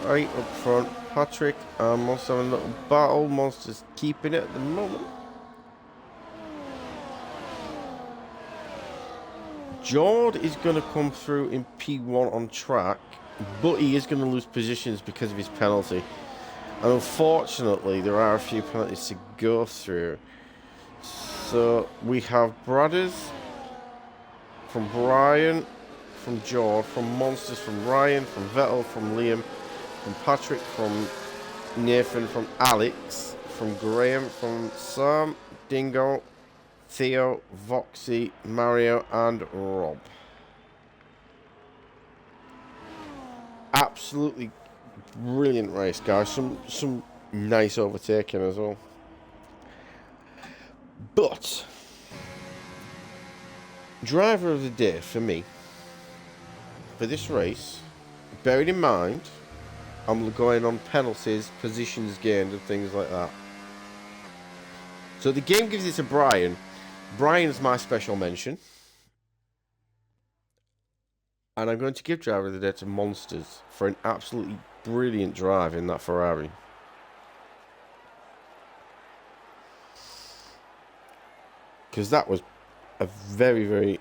right up front. Patrick and Monster having a little battle. Monsters keeping it at the moment. Jord is going to come through in P1 on track, but he is going to lose positions because of his penalty. And unfortunately, there are a few penalties to go through. So we have Bradders from Brian, from Jord, from Monsters, from Ryan, from Vettel, from Liam, from Patrick, from Nathan, from Alex, from Graham, from Sam, Dingo, Theo, Voxy, Mario, and Rob. Absolutely brilliant race, guys. Some nice overtaking as well. But driver of the day for me for this race, bearing in mind I'm going on penalties, positions gained, and things like that. So the game gives it to Brian. Brian's my special mention. And I'm going to give driver of the day to Monsters for an absolutely brilliant drive in that Ferrari. Because that was a very, very,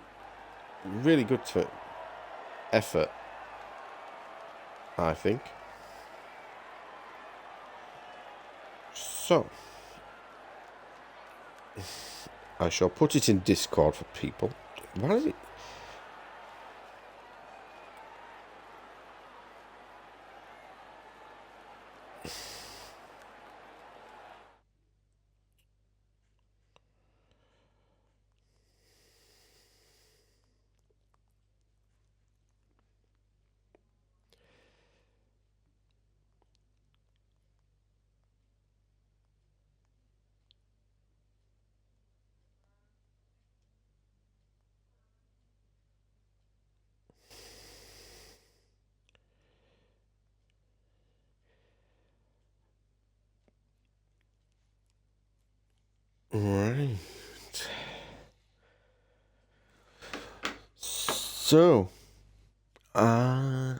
really good effort, I think. So, I shall put it in Discord for people. Why is it? Right. So, I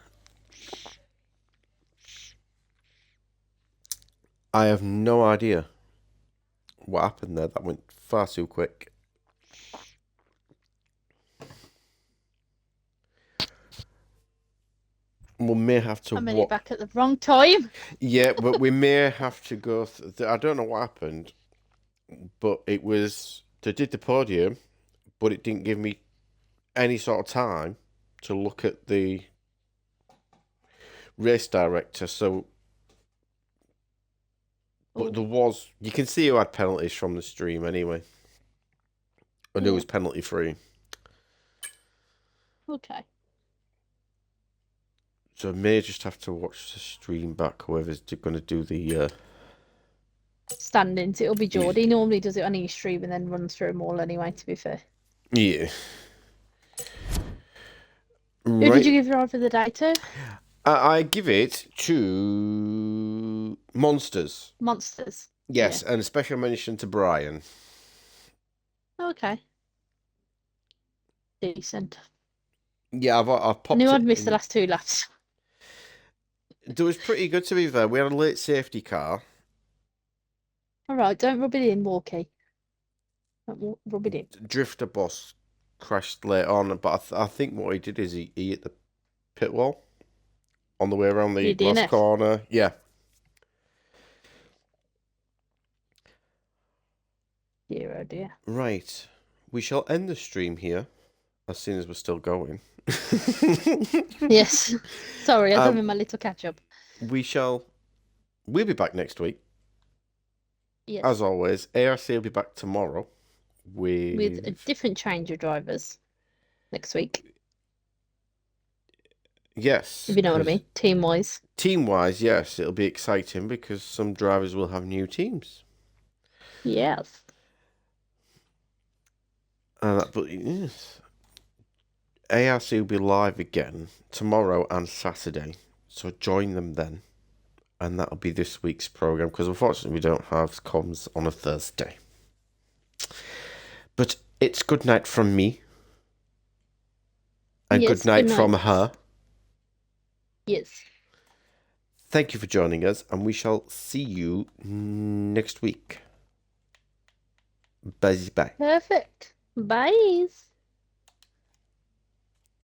have no idea what happened there. That went far too quick. We may have to. I'm nearly back at the wrong time. Yeah, but we may have to go. I don't know what happened, but it was. They did the podium, but it didn't give me any sort of time to look at the race director. So, but there was. You can see who had penalties from the stream anyway, and who was penalty free. Okay. So I may just have to watch the stream back, whoever's going to do the standings. It'll be Geordie. He normally does it on each stream and then runs through them all anyway, to be fair. Yeah. Who did Right. you give driver of the day to? I give it to Monsters. Monsters. Yes, and a special mention to Brian. Okay. Decent. Yeah, I've I popped knew it I'd missed the in. last 2 laps. It was pretty good, to be fair. We had a late safety car. Alright, don't rub it in, Walkie. Don't rub it in. Drifter boss crashed late on, but I think what he did is he hit the pit wall on the way around the Your last DNF. corner. Yeah. Dear, oh dear. Right. We shall end the stream here as soon as we're still going. Yes. Sorry, I was having my little catch up. We'll be back next week. Yes. As always, ARC will be back tomorrow With a different change of drivers next week. Yes. If you know what I mean. Team-wise. Team-wise, yes. It'll be exciting because some drivers will have new teams. Yes. But yes. ARC will be live again tomorrow and Saturday. So join them then. And that'll be this week's programme because unfortunately we don't have comms on a Thursday. But it's good night from me. And Yes, good night good from night. her. Yes. Thank you for joining us, and we shall see you next week. Bye bye. Perfect. Bye.